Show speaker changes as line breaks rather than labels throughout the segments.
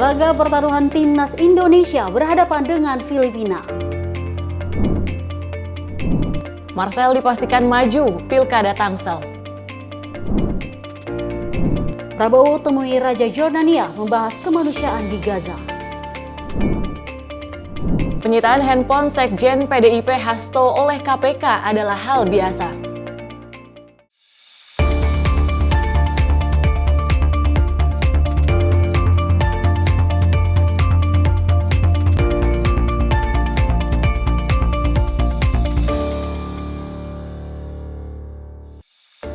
Laga pertaruhan Timnas Indonesia berhadapan dengan Filipina.
Marcel dipastikan maju Pilkada Tangsel.
Prabowo temui Raja Jordania membahas kemanusiaan di Gaza.
Penyitaan handphone Sekjen PDIP Hasto oleh KPK adalah hal biasa.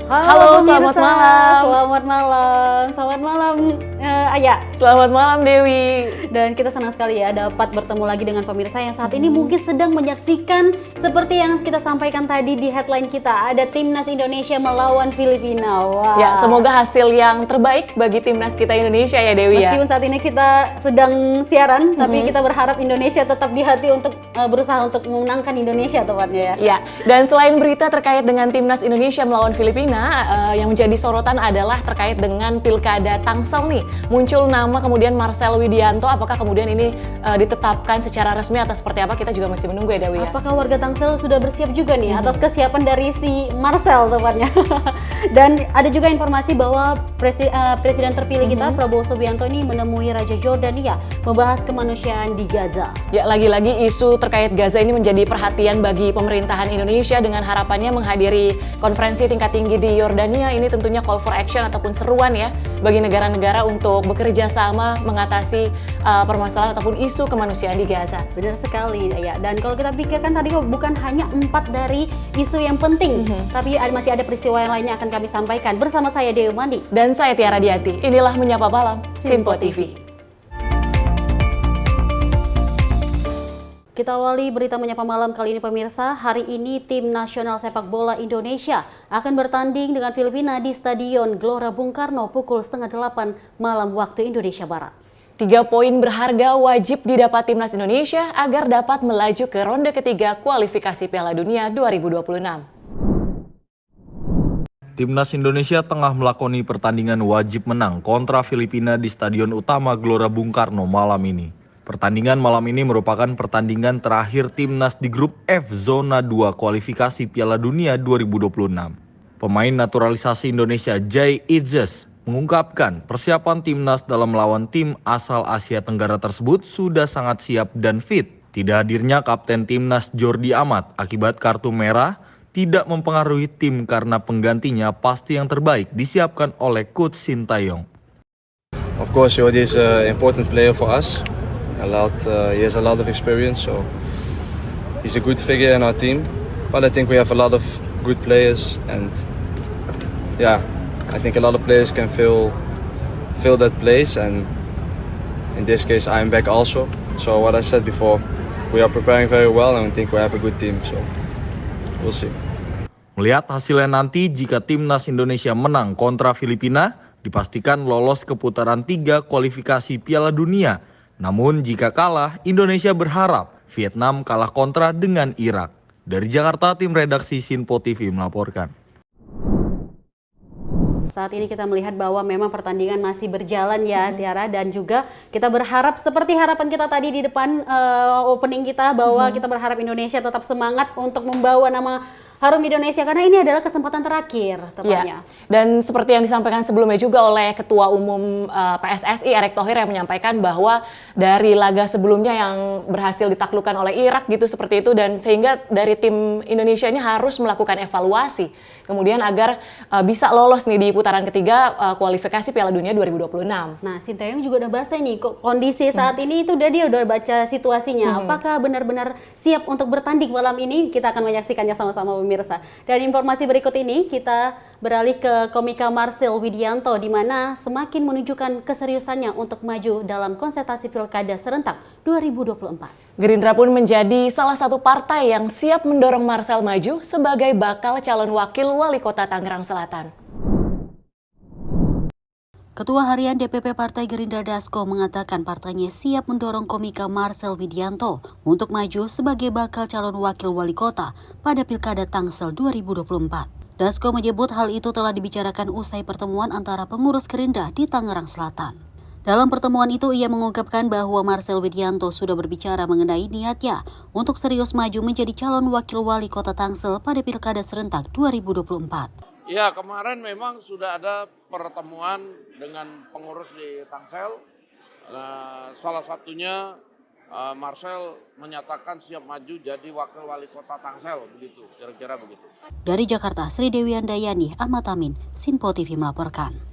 Halo, selamat malam.
Selamat malam. Selamat malam, Aya.
Selamat malam, Dewi.
Dan kita senang sekali ya dapat bertemu lagi dengan pemirsa yang saat ini mungkin sedang menyaksikan seperti yang kita sampaikan tadi di headline kita. Ada Timnas Indonesia melawan Filipina. Wah.
Ya, semoga hasil yang terbaik bagi Timnas kita Indonesia ya, Dewi ya.
Meskipun saat ini kita sedang siaran, tapi kita berharap Indonesia tetap di hati untuk berusaha untuk memenangkan Indonesia tepatnya ya.
Ya, dan selain berita terkait dengan Timnas Indonesia melawan Filipina, yang menjadi sorotan adalah terkait dengan Pilkada Tangsel nih. Muncul nama kemudian Marcel Widianto, apakah kemudian ini ditetapkan secara resmi atau seperti apa, kita juga masih menunggu ya, Dewi ya.
Apakah warga Tangsel sudah bersiap juga nih atas kesiapan dari si Marcel tepatnya. Dan ada juga informasi bahwa Presiden terpilih kita Prabowo Subianto ini menemui Raja Jordania membahas kemanusiaan di Gaza.
Ya, lagi-lagi isu terkait Gaza ini menjadi perhatian bagi pemerintahan Indonesia dengan harapannya menghadiri konferensi tingkat tinggi di Yordania. Ini tentunya call for action ataupun seruan ya bagi negara-negara untuk bekerja sama mengatasi permasalahan ataupun isu kemanusiaan di Gaza.
Benar sekali ya. Dan kalau kita pikirkan tadi bukan hanya 4 dari isu yang penting, tapi masih ada peristiwa yang lainnya akan kami sampaikan bersama saya Dewi Mandi
dan saya Tiara Dianti. Inilah Menyapa Malam Simpo TV.
Kita awali berita Menyapa Malam kali ini pemirsa. Hari ini tim nasional sepak bola Indonesia akan bertanding dengan Filipina di Stadion Gelora Bung Karno pukul 7:30 malam waktu Indonesia Barat.
3 poin berharga wajib didapat Timnas Indonesia agar dapat melaju ke ronde ketiga kualifikasi Piala Dunia 2026.
Timnas Indonesia tengah melakoni pertandingan wajib menang kontra Filipina di Stadion Utama Gelora Bung Karno malam ini. Pertandingan malam ini merupakan pertandingan terakhir Timnas di grup F zona 2 kualifikasi Piala Dunia 2026. Pemain naturalisasi Indonesia Jai Itzes mengungkapkan persiapan Timnas dalam melawan tim asal Asia Tenggara tersebut sudah sangat siap dan fit. Tidak hadirnya Kapten Timnas Jordi Amat akibat kartu merah tidak mempengaruhi tim karena penggantinya pasti yang terbaik disiapkan oleh Coach Sintayong.
Of course, Jordi is an important player for us. He has a lot of experience, so he's a good figure in our team. But I think we have a lot of good players, and yeah, I think a lot of players can fill that place. And in this case, I'm back also. So what I said before, we are preparing very well, and I think we have a good team. So we'll see.
Melihat hasilnya nanti, jika Timnas Indonesia menang kontra Filipina, dipastikan lolos ke putaran 3 kualifikasi Piala Dunia. Namun jika kalah, Indonesia berharap Vietnam kalah kontra dengan Irak. Dari Jakarta, tim redaksi Simpo TV melaporkan.
Saat ini kita melihat bahwa memang pertandingan masih berjalan ya Tiara, dan juga kita berharap seperti harapan kita tadi di depan opening kita bahwa kita berharap Indonesia tetap semangat untuk membawa nama harum Indonesia karena ini adalah kesempatan terakhir tepatnya.
Ya, dan seperti yang disampaikan sebelumnya juga oleh Ketua Umum PSSI Erick Thohir yang menyampaikan bahwa dari laga sebelumnya yang berhasil ditaklukkan oleh Irak gitu seperti itu, dan sehingga dari tim Indonesia ini harus melakukan evaluasi kemudian agar bisa lolos nih di putaran ketiga kualifikasi Piala Dunia 2026.
Nah, Sintayong juga udah bahas nih kondisi saat ini itu dia udah baca situasinya. Apakah benar-benar siap untuk bertanding malam ini? Kita akan menyaksikannya sama-sama pemirsa. Dan informasi berikut ini kita beralih ke komika Marcel Widianto, di mana semakin menunjukkan keseriusannya untuk maju dalam kontestasi Pilkada serentak 2024.
Gerindra pun menjadi salah satu partai yang siap mendorong Marcel maju sebagai bakal calon wakil wali kota Tangerang Selatan.
Ketua Harian DPP Partai Gerindra Dasko mengatakan partainya siap mendorong komika Marcel Widianto untuk maju sebagai bakal calon wakil wali kota pada Pilkada Tangsel 2024. Dasko menyebut hal itu telah dibicarakan usai pertemuan antara pengurus Gerindra di Tangerang Selatan. Dalam pertemuan itu, ia mengungkapkan bahwa Marcel Widianto sudah berbicara mengenai niatnya untuk serius maju menjadi calon wakil wali kota Tangsel pada Pilkada serentak 2024.
Ya, kemarin memang sudah ada pertemuan dengan pengurus di Tangsel. Salah satunya Marcel menyatakan siap maju jadi wakil wali kota Tangsel, begitu, kira-kira begitu.
Dari Jakarta, Sri Dewi Andayani, Ahmad Amin, Sinpo TV melaporkan.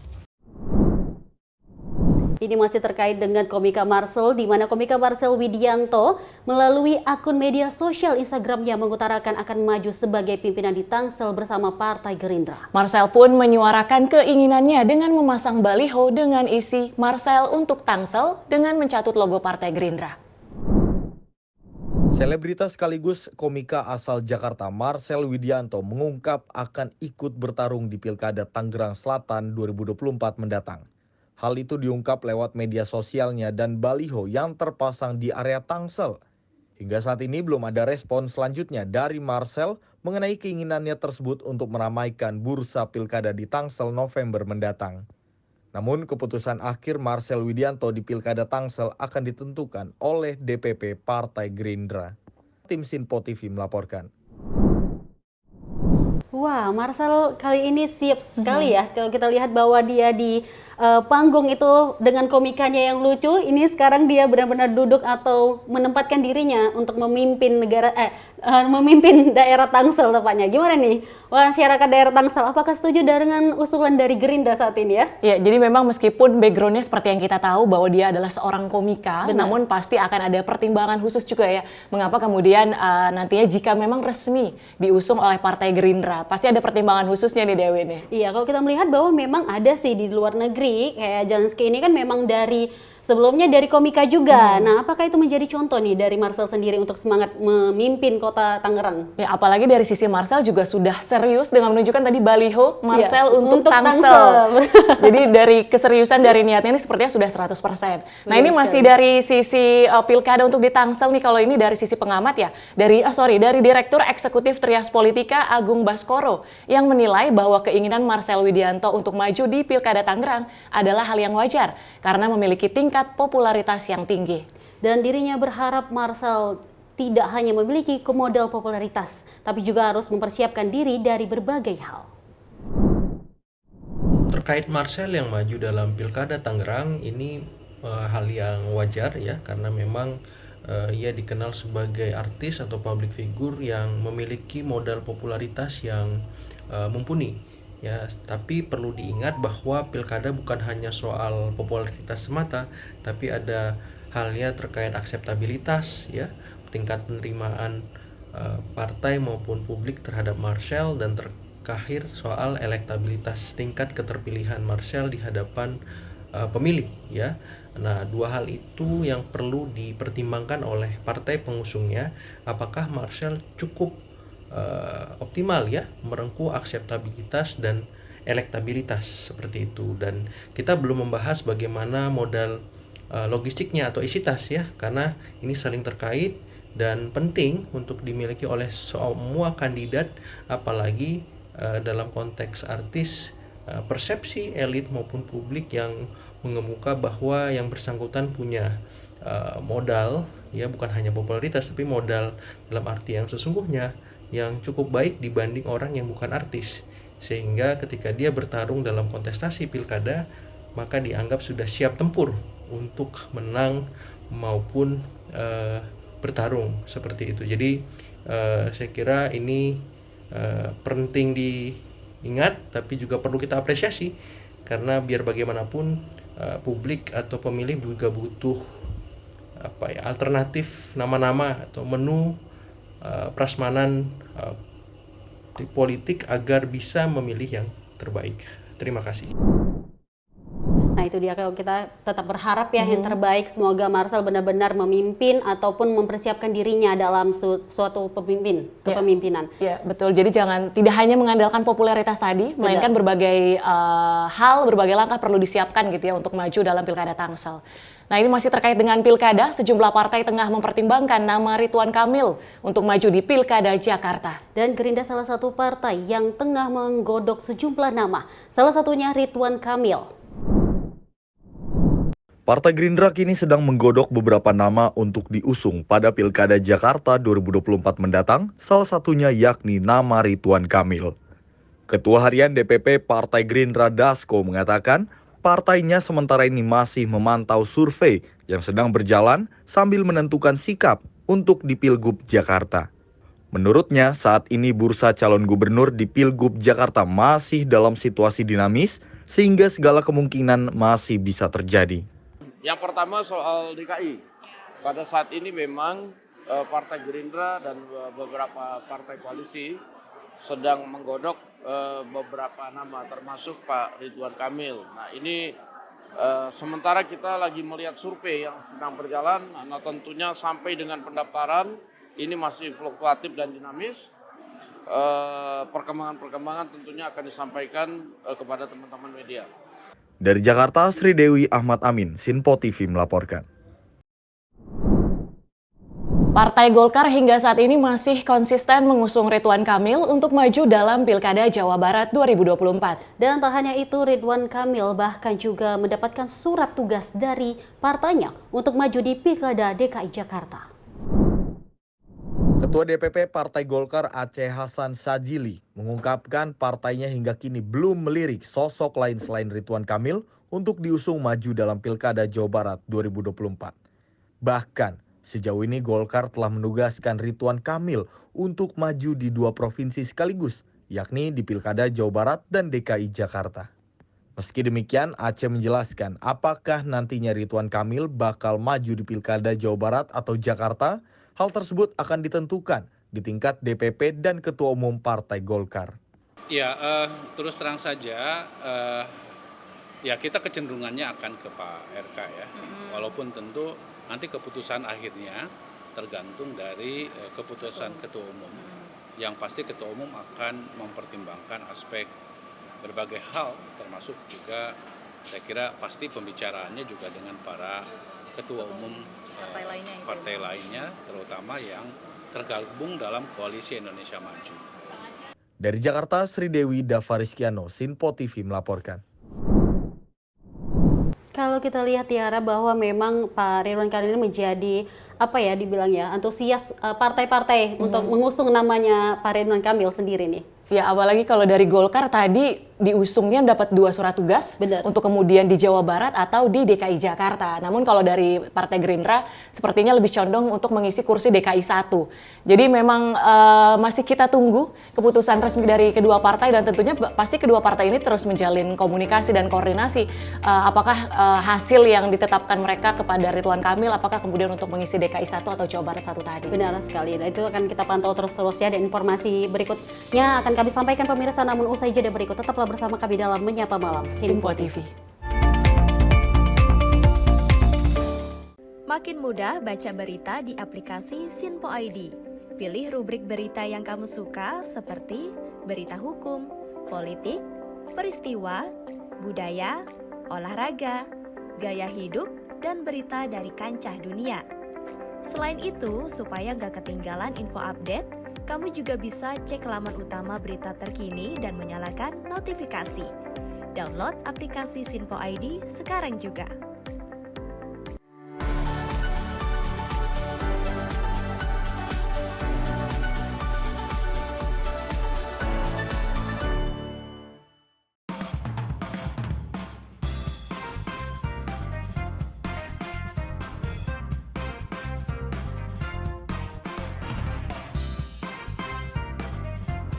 Ini masih terkait dengan komika Marcel, di mana komika Marcel Widianto melalui akun media sosial Instagramnya mengutarakan akan maju sebagai pimpinan di Tangsel bersama Partai Gerindra.
Marcel pun menyuarakan keinginannya dengan memasang baliho dengan isi Marcel untuk Tangsel dengan mencatut logo Partai Gerindra.
Selebritas sekaligus komika asal Jakarta Marcel Widianto mengungkap akan ikut bertarung di Pilkada Tangerang Selatan 2024 mendatang. Hal itu diungkap lewat media sosialnya dan baliho yang terpasang di area Tangsel. Hingga saat ini belum ada respon selanjutnya dari Marcel mengenai keinginannya tersebut untuk meramaikan bursa Pilkada di Tangsel November mendatang. Namun keputusan akhir Marcel Widianto di Pilkada Tangsel akan ditentukan oleh DPP Partai Gerindra. Tim Sinpo TV melaporkan.
Wah, Marcel kali ini siap sekali ya. Kalau kita lihat bahwa dia di panggung itu dengan komikanya yang lucu, ini sekarang dia benar-benar duduk atau menempatkan dirinya untuk memimpin memimpin daerah Tangsel tepatnya. Gimana nih masyarakat daerah Tangsel? Apakah setuju dengan usulan dari Gerindra saat ini ya?
Ya, jadi memang meskipun backgroundnya seperti yang kita tahu bahwa dia adalah seorang komika,
Benar.
namun pasti akan ada pertimbangan khusus juga ya. Mengapa kemudian nantinya jika memang resmi diusung oleh Partai Gerindra, pasti ada pertimbangan khususnya nih Dewi nih.
Iya, kalau kita melihat bahwa memang ada sih di luar negeri, kayak Jansky ini kan memang sebelumnya dari komika juga. Nah, apakah itu menjadi contoh nih dari Marcel sendiri untuk semangat memimpin kota Tangerang?
Ya, apalagi dari sisi Marcel juga sudah serius dengan menunjukkan tadi baliho Marcel
Iya,
untuk Tangsel. Jadi dari keseriusan dari niatnya ini sepertinya sudah 100%. Nah, ini masih dari sisi pilkada untuk di Tangsel nih. Kalau ini dari sisi pengamat ya, dari Direktur Eksekutif Trias Politika Agung Baskoro yang menilai bahwa keinginan Marcel Widianto untuk maju di Pilkada Tangerang adalah hal yang wajar karena memiliki tingkat popularitas yang tinggi.
Dan dirinya berharap Marcel tidak hanya memiliki modal popularitas, tapi juga harus mempersiapkan diri dari berbagai hal.
Terkait Marcel yang maju dalam Pilkada Tangerang, ini hal yang wajar ya, karena memang ia dikenal sebagai artis atau public figure yang memiliki modal popularitas yang mumpuni. Ya, tapi perlu diingat bahwa pilkada bukan hanya soal popularitas semata, tapi ada halnya terkait akseptabilitas, ya, tingkat penerimaan partai maupun publik terhadap Marcel, dan terakhir soal elektabilitas, tingkat keterpilihan Marcel di hadapan pemilih, ya. Nah, dua hal itu yang perlu dipertimbangkan oleh partai pengusungnya, apakah Marcel cukup optimal ya merengkuh akseptabilitas dan elektabilitas seperti itu. Dan kita belum membahas bagaimana modal logistiknya atau isi tas ya, karena ini saling terkait dan penting untuk dimiliki oleh semua kandidat, apalagi dalam konteks artis, persepsi elit maupun publik yang mengemuka bahwa yang bersangkutan punya modal ya, bukan hanya popularitas tapi modal dalam arti yang sesungguhnya yang cukup baik dibanding orang yang bukan artis, sehingga ketika dia bertarung dalam kontestasi pilkada maka dianggap sudah siap tempur untuk menang maupun bertarung seperti itu. Jadi saya kira ini penting diingat, tapi juga perlu kita apresiasi, karena biar bagaimanapun publik atau pemilih juga butuh alternatif nama-nama atau menu prasmanan di politik agar bisa memilih yang terbaik. Terima kasih.
Nah, itu dia, kalau kita tetap berharap ya yang terbaik, semoga Marcel benar-benar memimpin ataupun mempersiapkan dirinya dalam suatu kepemimpinan.
Ya, betul. Jadi tidak hanya mengandalkan popularitas tadi, melainkan berbagai hal, berbagai langkah perlu disiapkan gitu ya untuk maju dalam Pilkada Tangsel. Nah, ini masih terkait dengan Pilkada, sejumlah partai tengah mempertimbangkan nama Ridwan Kamil untuk maju di Pilkada Jakarta. Dan
Gerindra salah satu partai yang tengah menggodok sejumlah nama, salah satunya Ridwan Kamil.
Partai Gerindra kini sedang menggodok beberapa nama untuk diusung pada Pilkada Jakarta 2024 mendatang, salah satunya yakni nama Ridwan Kamil. Ketua Harian DPP Partai Gerindra Dasko mengatakan, partainya sementara ini masih memantau survei yang sedang berjalan sambil menentukan sikap untuk di Pilgub Jakarta. Menurutnya, saat ini bursa calon gubernur di Pilgub Jakarta masih dalam situasi dinamis, sehingga segala kemungkinan masih bisa terjadi.
Yang pertama soal DKI. Pada saat ini memang Partai Gerindra dan beberapa partai koalisi sedang menggodok beberapa nama termasuk Pak Ridwan Kamil. Nah ini sementara kita lagi melihat survei yang sedang berjalan, nah tentunya sampai dengan pendaftaran ini masih fluktuatif dan dinamis. Perkembangan-perkembangan tentunya akan disampaikan kepada teman-teman media.
Dari Jakarta, Sri Dewi Ahmad Amin, Sinpo TV melaporkan.
Partai Golkar hingga saat ini masih konsisten mengusung Ridwan Kamil untuk maju dalam Pilkada Jawa Barat 2024.
Dan tak hanya itu, Ridwan Kamil bahkan juga mendapatkan surat tugas dari partainya untuk maju di Pilkada DKI Jakarta.
Ketua DPP Partai Golkar Aceh Hasan Sajili mengungkapkan partainya hingga kini belum melirik sosok lain selain Ridwan Kamil untuk diusung maju dalam Pilkada Jawa Barat 2024. Bahkan, sejauh ini Golkar telah menugaskan Ridwan Kamil untuk maju di 2 provinsi sekaligus, yakni di Pilkada Jawa Barat dan DKI Jakarta. Meski demikian, Aceh menjelaskan apakah nantinya Ridwan Kamil bakal maju di Pilkada Jawa Barat atau Jakarta. Hal tersebut akan ditentukan di tingkat DPP dan Ketua Umum Partai Golkar.
Ya, terus terang saja, ya kita kecenderungannya akan ke Pak RK ya. Walaupun tentu nanti keputusan akhirnya tergantung dari keputusan Ketua Umum. Yang pasti Ketua Umum akan mempertimbangkan aspek berbagai hal, termasuk juga saya kira pasti pembicaraannya juga dengan para Ketua Umum partai lainnya, terutama yang tergabung dalam Koalisi Indonesia Maju.
Dari Jakarta, Sri Dewi Davariskiano, Sinpo TV melaporkan.
Kalau kita lihat Tiara bahwa memang Pak Ridwan Kamil ini menjadi dibilangnya antusias partai-partai untuk mengusung namanya Pak Ridwan Kamil sendiri nih.
Ya, apalagi kalau dari Golkar tadi diusungnya dapat 2 surat tugas.
Benar.
Untuk kemudian di Jawa Barat atau di DKI Jakarta. Namun kalau dari Partai Gerindra sepertinya lebih condong untuk mengisi kursi DKI 1. Jadi memang masih kita tunggu keputusan resmi dari kedua partai dan tentunya pasti kedua partai ini terus menjalin komunikasi dan koordinasi. Apakah hasil yang ditetapkan mereka kepada Ridwan Kamil apakah kemudian untuk mengisi DKI 1 atau Jawa Barat 1 tadi.
Benar sekali. Dan itu akan kita pantau terus-terus ya, dan informasi berikutnya akan kami sampaikan pemirsa, namun usai jeda berikut tetaplah bersama kami dalam Menyapa Malam
Sinpo TV.
Makin mudah baca berita di aplikasi Sinpo ID. Pilih rubrik berita yang kamu suka seperti berita hukum, politik, peristiwa, budaya, olahraga, gaya hidup, dan berita dari kancah dunia. Selain itu, supaya nggak ketinggalan info update, kamu juga bisa cek laman utama berita terkini dan menyalakan notifikasi. Download aplikasi Sinpo ID sekarang juga.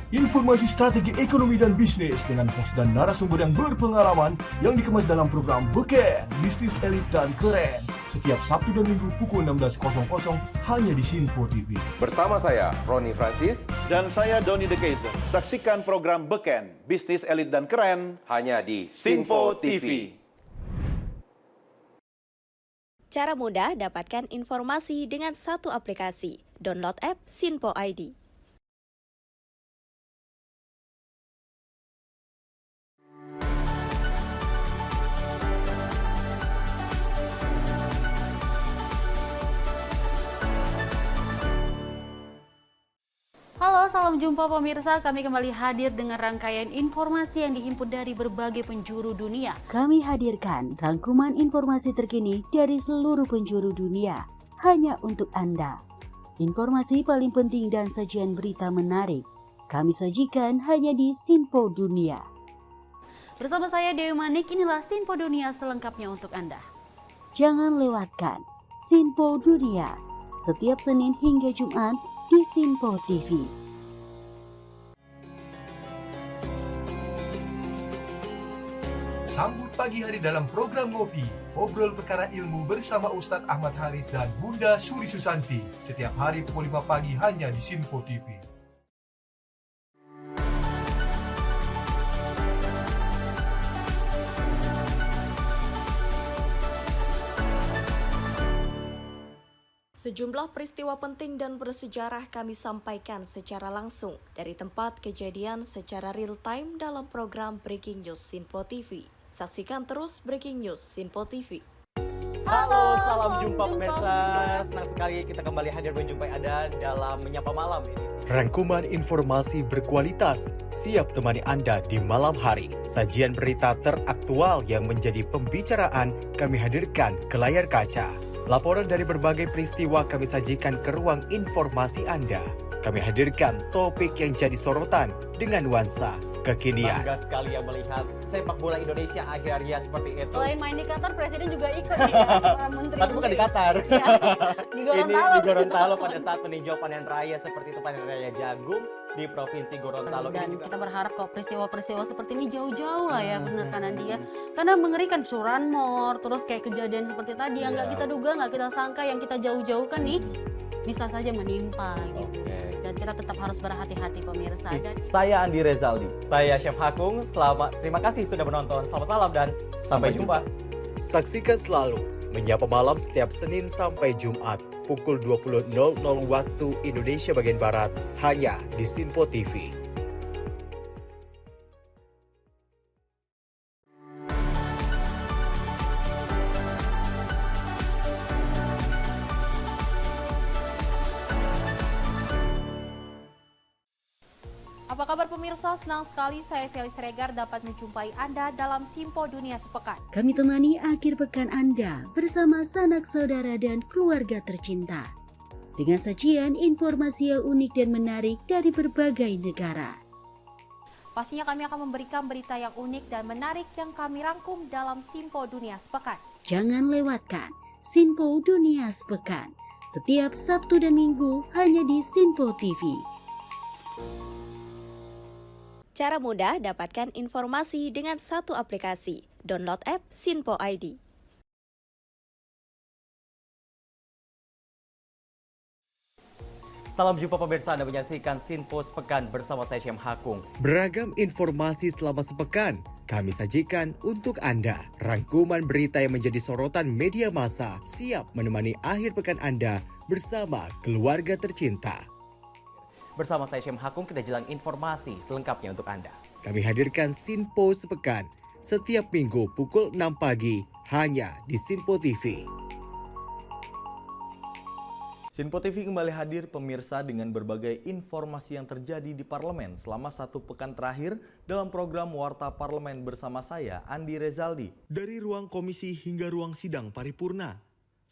Informasi strategi ekonomi dan bisnis dengan host dan narasumber yang berpengalaman yang dikemas dalam program Beken, Bisnis Elit dan Keren. Setiap Sabtu dan Minggu pukul 16.00 hanya di Sinpo TV.
Bersama saya, Roni Francis.
Dan saya, Doni De Keizer. Saksikan program Beken, Bisnis Elit dan Keren
Hanya di Sinpo TV.
Cara mudah dapatkan informasi dengan satu aplikasi. Download app Sinpo ID.
Halo salam jumpa pemirsa. Kami kembali hadir dengan rangkaian informasi yang dihimpun dari berbagai penjuru dunia.
Kami hadirkan rangkuman informasi terkini dari seluruh penjuru dunia hanya untuk Anda. Informasi paling penting dan sajian berita menarik kami sajikan hanya di Sinpo Dunia.
Bersama saya Dewi Manik, inilah Sinpo Dunia selengkapnya untuk Anda.
Jangan lewatkan Sinpo Dunia setiap Senin hingga Jumat di Sinpo TV.
Sambut pagi hari dalam program Ngopi, obrol perkara ilmu bersama Ustadz Ahmad Haris dan Bunda Suri Susanti. Setiap hari pukul 5 pagi hanya di Sinpo TV.
Sejumlah peristiwa penting dan bersejarah kami sampaikan secara langsung dari tempat kejadian secara real time dalam program Breaking News Sinpo TV. Saksikan terus Breaking News Sinpo TV.
Halo, salam jumpa pemirsa. Senang sekali kita kembali hadir menjumpai Anda dalam Menyapa Malam ini.
Rangkuman informasi berkualitas siap temani Anda di malam hari. Sajian berita teraktual yang menjadi pembicaraan kami hadirkan ke layar kaca. Laporan dari berbagai peristiwa kami sajikan ke ruang informasi Anda. Kami hadirkan topik yang jadi sorotan dengan nuansa kekinian.
Bangga sekali yang melihat sepak bola Indonesia akhirnya seperti itu.
Selain main di Qatar, Presiden juga ikut nih ya, para menteri.
Tapi bukan di Qatar.
Ya, di Gorontalo.
Ini di Gorontalo pada saat meninjau panen raya seperti itu, panen raya jagung di Provinsi Gorontalo.
Dan kita berharap kok peristiwa-peristiwa seperti ini jauh-jauh lah ya, benar kan Andi ya. Karena mengerikan curanmor, terus kayak kejadian seperti tadi yang nggak kita duga, nggak kita sangka, yang kita jauh-jauhkan nih bisa saja menimpa gitu. Dan kita tetap harus berhati-hati pemirsa.
Saya Andi Rezaldi, saya Chef Hakung. Terima kasih sudah menonton. Selamat malam dan sampai jumpa.
Saksikan selalu Menyapa Malam setiap Senin sampai Jumat pukul 20.00 waktu Indonesia bagian Barat hanya di Sinpo TV.
Apa kabar pemirsa? Senang sekali saya Sally Siregar dapat menjumpai Anda dalam Sinpo Dunia Sepekan.
Kami temani akhir pekan Anda bersama sanak saudara dan keluarga tercinta. Dengan sajian informasi yang unik dan menarik dari berbagai negara.
Pastinya kami akan memberikan berita yang unik dan menarik yang kami rangkum dalam Sinpo Dunia Sepekan.
Jangan lewatkan Sinpo Dunia Sepekan setiap Sabtu dan Minggu hanya di Sinpo TV.
Cara mudah dapatkan informasi dengan satu aplikasi. Download app Sinpo ID.
Salam jumpa pemirsa, Anda menyaksikan Sinpo Sepekan bersama saya Syem Hakung.
Beragam informasi selama sepekan kami sajikan untuk Anda. Rangkuman berita yang menjadi sorotan media massa siap menemani akhir pekan Anda bersama keluarga tercinta.
Bersama saya Syem Hakung, kita jelang informasi selengkapnya untuk Anda.
Kami hadirkan Sinpo Sepekan setiap minggu pukul 6 pagi hanya di Sinpo TV.
Sinpo TV kembali hadir pemirsa dengan berbagai informasi yang terjadi di parlemen selama satu pekan terakhir dalam program Warta Parlemen bersama saya, Andi Rezaldi.
Dari ruang komisi hingga ruang sidang paripurna,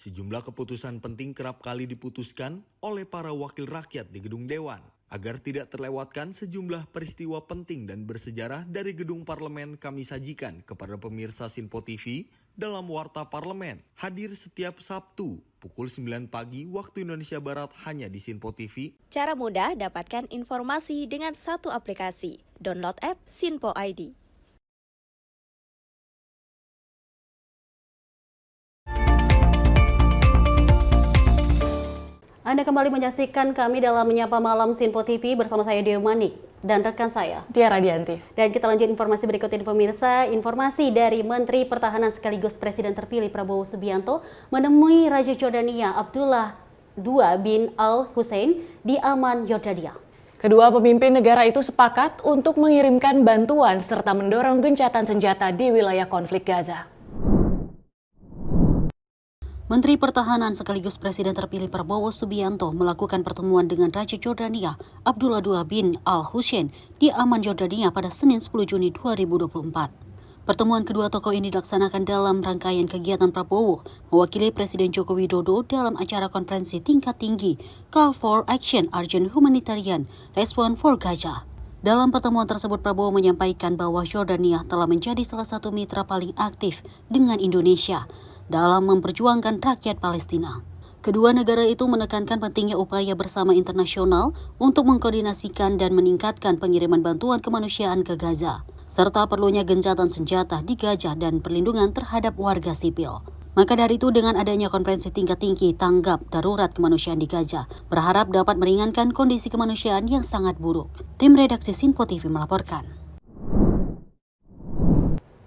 sejumlah keputusan penting kerap kali diputuskan oleh para wakil rakyat di gedung Dewan. Agar tidak terlewatkan sejumlah peristiwa penting dan bersejarah dari gedung parlemen kami sajikan kepada pemirsa Sinpo TV dalam Warta Parlemen. Hadir setiap Sabtu pukul 9 pagi waktu Indonesia Barat hanya di Sinpo TV.
Cara mudah dapatkan informasi dengan satu aplikasi. Download app Sinpo ID.
Anda kembali menyaksikan kami dalam Menyapa Malam Sinpo TV bersama saya Dewi Manik dan rekan saya
Tiara Dianti.
Dan kita lanjut informasi berikut ini pemirsa. Informasi dari Menteri Pertahanan sekaligus Presiden terpilih Prabowo Subianto menemui Raja Jordania Abdullah II bin Al Hussein di Amman, Yordania.
Kedua pemimpin negara itu sepakat untuk mengirimkan bantuan serta mendorong gencatan senjata di wilayah konflik Gaza.
Menteri Pertahanan sekaligus Presiden terpilih Prabowo Subianto melakukan pertemuan dengan Raja Jordania Abdullah II bin Al-Hussein di Amman, Jordania pada Senin 10 Juni 2024. Pertemuan kedua tokoh ini dilaksanakan dalam rangkaian kegiatan Prabowo mewakili Presiden Joko Widodo dalam acara konferensi tingkat tinggi Call for Action Urgent Humanitarian Response for Gaza. Dalam pertemuan tersebut, Prabowo menyampaikan bahwa Jordania telah menjadi salah satu mitra paling aktif dengan Indonesia dalam memperjuangkan rakyat Palestina. Kedua negara itu menekankan pentingnya upaya bersama internasional untuk mengkoordinasikan dan meningkatkan pengiriman bantuan kemanusiaan ke Gaza, serta perlunya gencatan senjata di Gaza dan perlindungan terhadap warga sipil. Maka dari itu, dengan adanya konferensi tingkat tinggi tanggap darurat kemanusiaan di Gaza, berharap dapat meringankan kondisi kemanusiaan yang sangat buruk. Tim redaksi Sinpo TV melaporkan.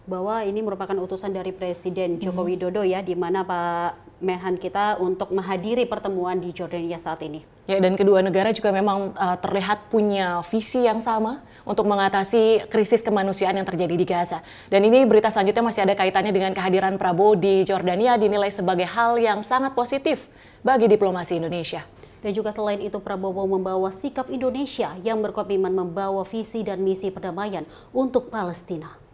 Bahwa ini merupakan utusan dari Presiden Joko Widodo ya, di mana Pak Menhan kita untuk menghadiri pertemuan di Jordania saat ini.
Ya, dan kedua negara juga memang terlihat punya visi yang sama untuk mengatasi krisis kemanusiaan yang terjadi di Gaza. Dan ini berita selanjutnya masih ada kaitannya dengan kehadiran Prabowo di Jordania dinilai sebagai hal yang sangat positif bagi diplomasi Indonesia.
Dan juga selain itu, Prabowo membawa sikap Indonesia yang berkomitmen membawa visi dan misi perdamaian untuk Palestina.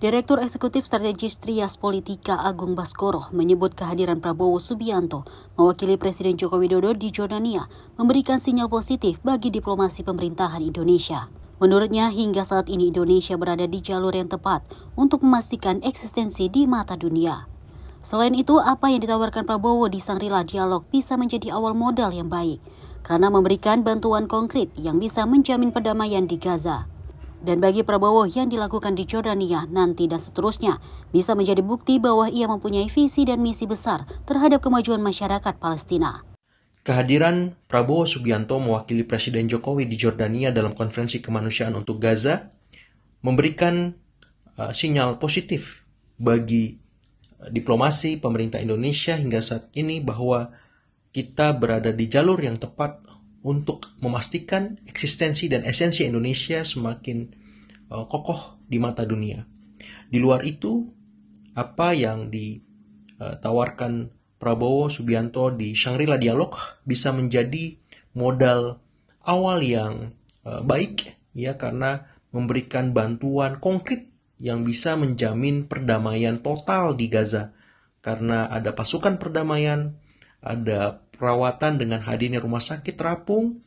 Direktur Eksekutif Strategis Trias Politika Agung Baskoro menyebut kehadiran Prabowo Subianto mewakili Presiden Joko Widodo di Jordania memberikan sinyal positif bagi diplomasi pemerintahan Indonesia. Menurutnya, hingga saat ini Indonesia berada di jalur yang tepat untuk memastikan eksistensi di mata dunia. Selain itu, apa yang ditawarkan Prabowo di Shangri-La Dialog bisa menjadi awal modal yang baik karena memberikan bantuan konkret yang bisa menjamin perdamaian di Gaza. Dan bagi Prabowo, yang dilakukan di Jordania nanti dan seterusnya bisa menjadi bukti bahwa ia mempunyai visi dan misi besar terhadap kemajuan masyarakat Palestina.
Kehadiran Prabowo Subianto mewakili Presiden Jokowi di Jordania dalam konferensi kemanusiaan untuk Gaza memberikan sinyal positif bagi diplomasi pemerintah Indonesia hingga saat ini bahwa kita berada di jalur yang tepat untuk memastikan eksistensi dan esensi Indonesia semakin kokoh di mata dunia. Di luar itu, apa yang ditawarkan Prabowo Subianto di Shangri-La Dialog bisa menjadi modal awal yang baik ya, karena memberikan bantuan konkret yang bisa menjamin perdamaian total di Gaza. Karena ada pasukan perdamaian, ada perawatan dengan hadirnya rumah sakit terapung,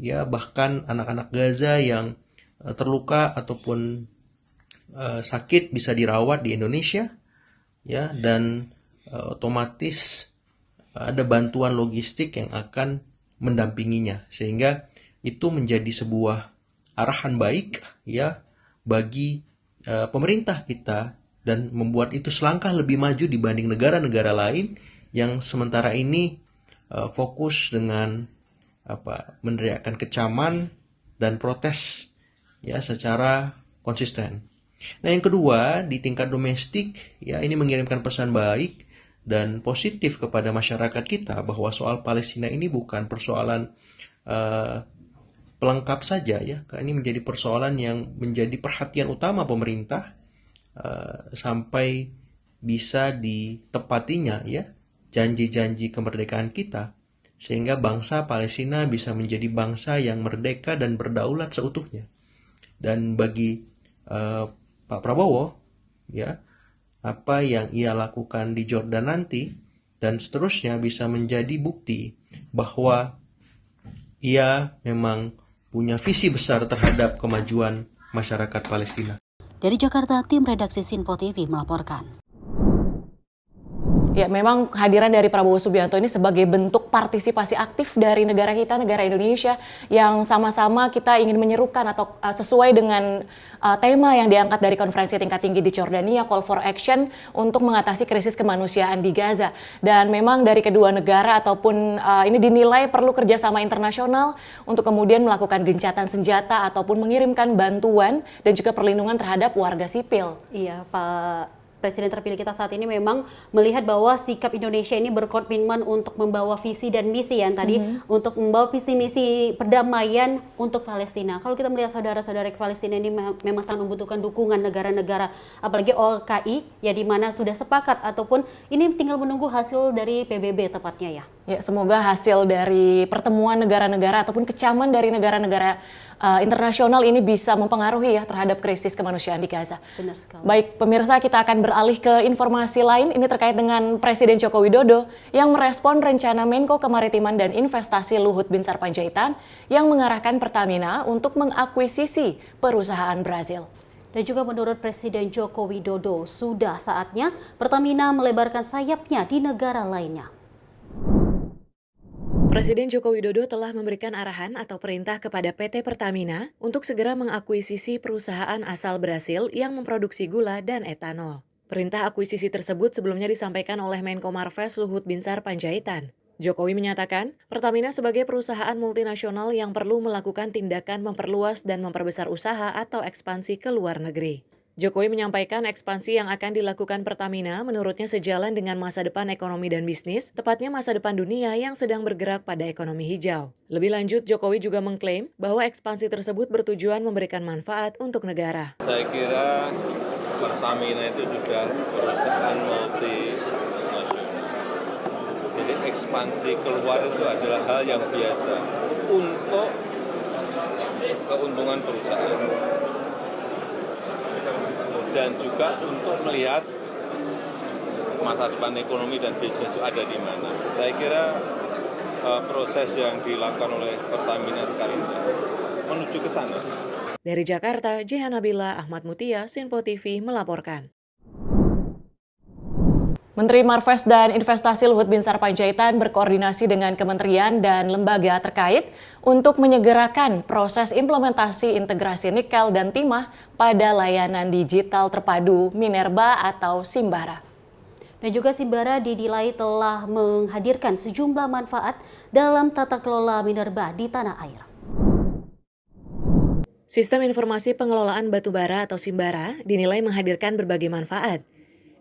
ya, bahkan anak-anak Gaza yang terluka ataupun sakit bisa dirawat di Indonesia, ya, dan otomatis ada bantuan logistik yang akan mendampinginya, sehingga itu menjadi sebuah arahan baik, ya, bagi pemerintah kita dan membuat itu selangkah lebih maju dibanding negara-negara lain yang sementara ini fokus dengan meneriakkan kecaman dan protes ya secara konsisten. Nah, yang kedua, di tingkat domestik ya, ini mengirimkan pesan baik dan positif kepada masyarakat kita bahwa soal Palestina ini bukan persoalan pelengkap saja ya. Ini menjadi persoalan yang menjadi perhatian utama pemerintah sampai bisa ditepatinya ya janji-janji kemerdekaan kita, sehingga bangsa Palestina bisa menjadi bangsa yang merdeka dan berdaulat seutuhnya. Dan bagi Pak Prabowo, ya, apa yang ia lakukan di Jordan nanti dan seterusnya bisa menjadi bukti bahwa ia memang punya visi besar terhadap kemajuan masyarakat Palestina.
Dari Jakarta, tim redaksi Sinpo TV melaporkan.
Ya, memang kehadiran dari Prabowo Subianto ini sebagai bentuk partisipasi aktif dari negara kita, negara Indonesia, yang sama-sama kita ingin menyerukan atau sesuai dengan tema yang diangkat dari konferensi tingkat tinggi di Jordania, Call for Action untuk mengatasi krisis kemanusiaan di Gaza. Dan memang dari kedua negara ataupun ini dinilai perlu kerjasama internasional untuk kemudian melakukan gencatan senjata ataupun mengirimkan bantuan dan juga perlindungan terhadap warga sipil.
Iya, Pak Presiden terpilih kita saat ini memang melihat bahwa sikap Indonesia ini berkomitmen untuk membawa visi dan misi yang tadi untuk membawa visi misi perdamaian untuk Palestina. Kalau kita melihat saudara-saudara Palestina ini memang sangat membutuhkan dukungan negara-negara, apalagi OKI ya, di mana sudah sepakat ataupun ini tinggal menunggu hasil dari PBB tepatnya ya.
Ya, semoga hasil dari pertemuan negara-negara ataupun kecaman dari negara-negara internasional ini bisa mempengaruhi ya terhadap krisis kemanusiaan di Gaza.
Benar sekali.
Baik, pemirsa, kita akan beralih ke informasi lain. Ini terkait dengan Presiden Joko Widodo yang merespon rencana Menko Kemaritiman dan Investasi Luhut Binsar Panjaitan yang mengarahkan Pertamina untuk mengakuisisi perusahaan Brazil.
Dan juga menurut Presiden Joko Widodo, sudah saatnya Pertamina melebarkan sayapnya di negara lainnya.
Presiden Joko Widodo telah memberikan arahan atau perintah kepada PT Pertamina untuk segera mengakuisisi perusahaan asal Brasil yang memproduksi gula dan etanol. Perintah akuisisi tersebut sebelumnya disampaikan oleh Menko Marves Luhut Binsar Panjaitan. Jokowi menyatakan, Pertamina sebagai perusahaan multinasional yang perlu melakukan tindakan memperluas dan memperbesar usaha atau ekspansi ke luar negeri. Jokowi menyampaikan ekspansi yang akan dilakukan Pertamina menurutnya sejalan dengan masa depan ekonomi dan bisnis, tepatnya masa depan dunia yang sedang bergerak pada ekonomi hijau. Lebih lanjut, Jokowi juga mengklaim bahwa ekspansi tersebut bertujuan memberikan manfaat untuk negara.
Saya kira Pertamina itu sudah perusahaan multinasional. Jadi ekspansi keluar itu adalah hal yang biasa untuk keuntungan perusahaan. Dan juga untuk melihat masa depan ekonomi dan bisnis itu ada di mana. Saya kira proses yang dilakukan oleh Pertamina sekarang ini menuju ke sana.
Dari Jakarta, Jihan Nabila, Ahmad Mutia, Sinpo TV melaporkan. Menteri Marves dan Investasi Luhut Binsar Panjaitan berkoordinasi dengan kementerian dan lembaga terkait untuk menyegerakan proses implementasi integrasi nikel dan timah pada layanan digital terpadu Minerba atau Simbara.
Dan juga Simbara dinilai telah menghadirkan sejumlah manfaat dalam tata kelola minerba di tanah air.
Sistem Informasi Pengelolaan Batubara atau Simbara dinilai menghadirkan berbagai manfaat.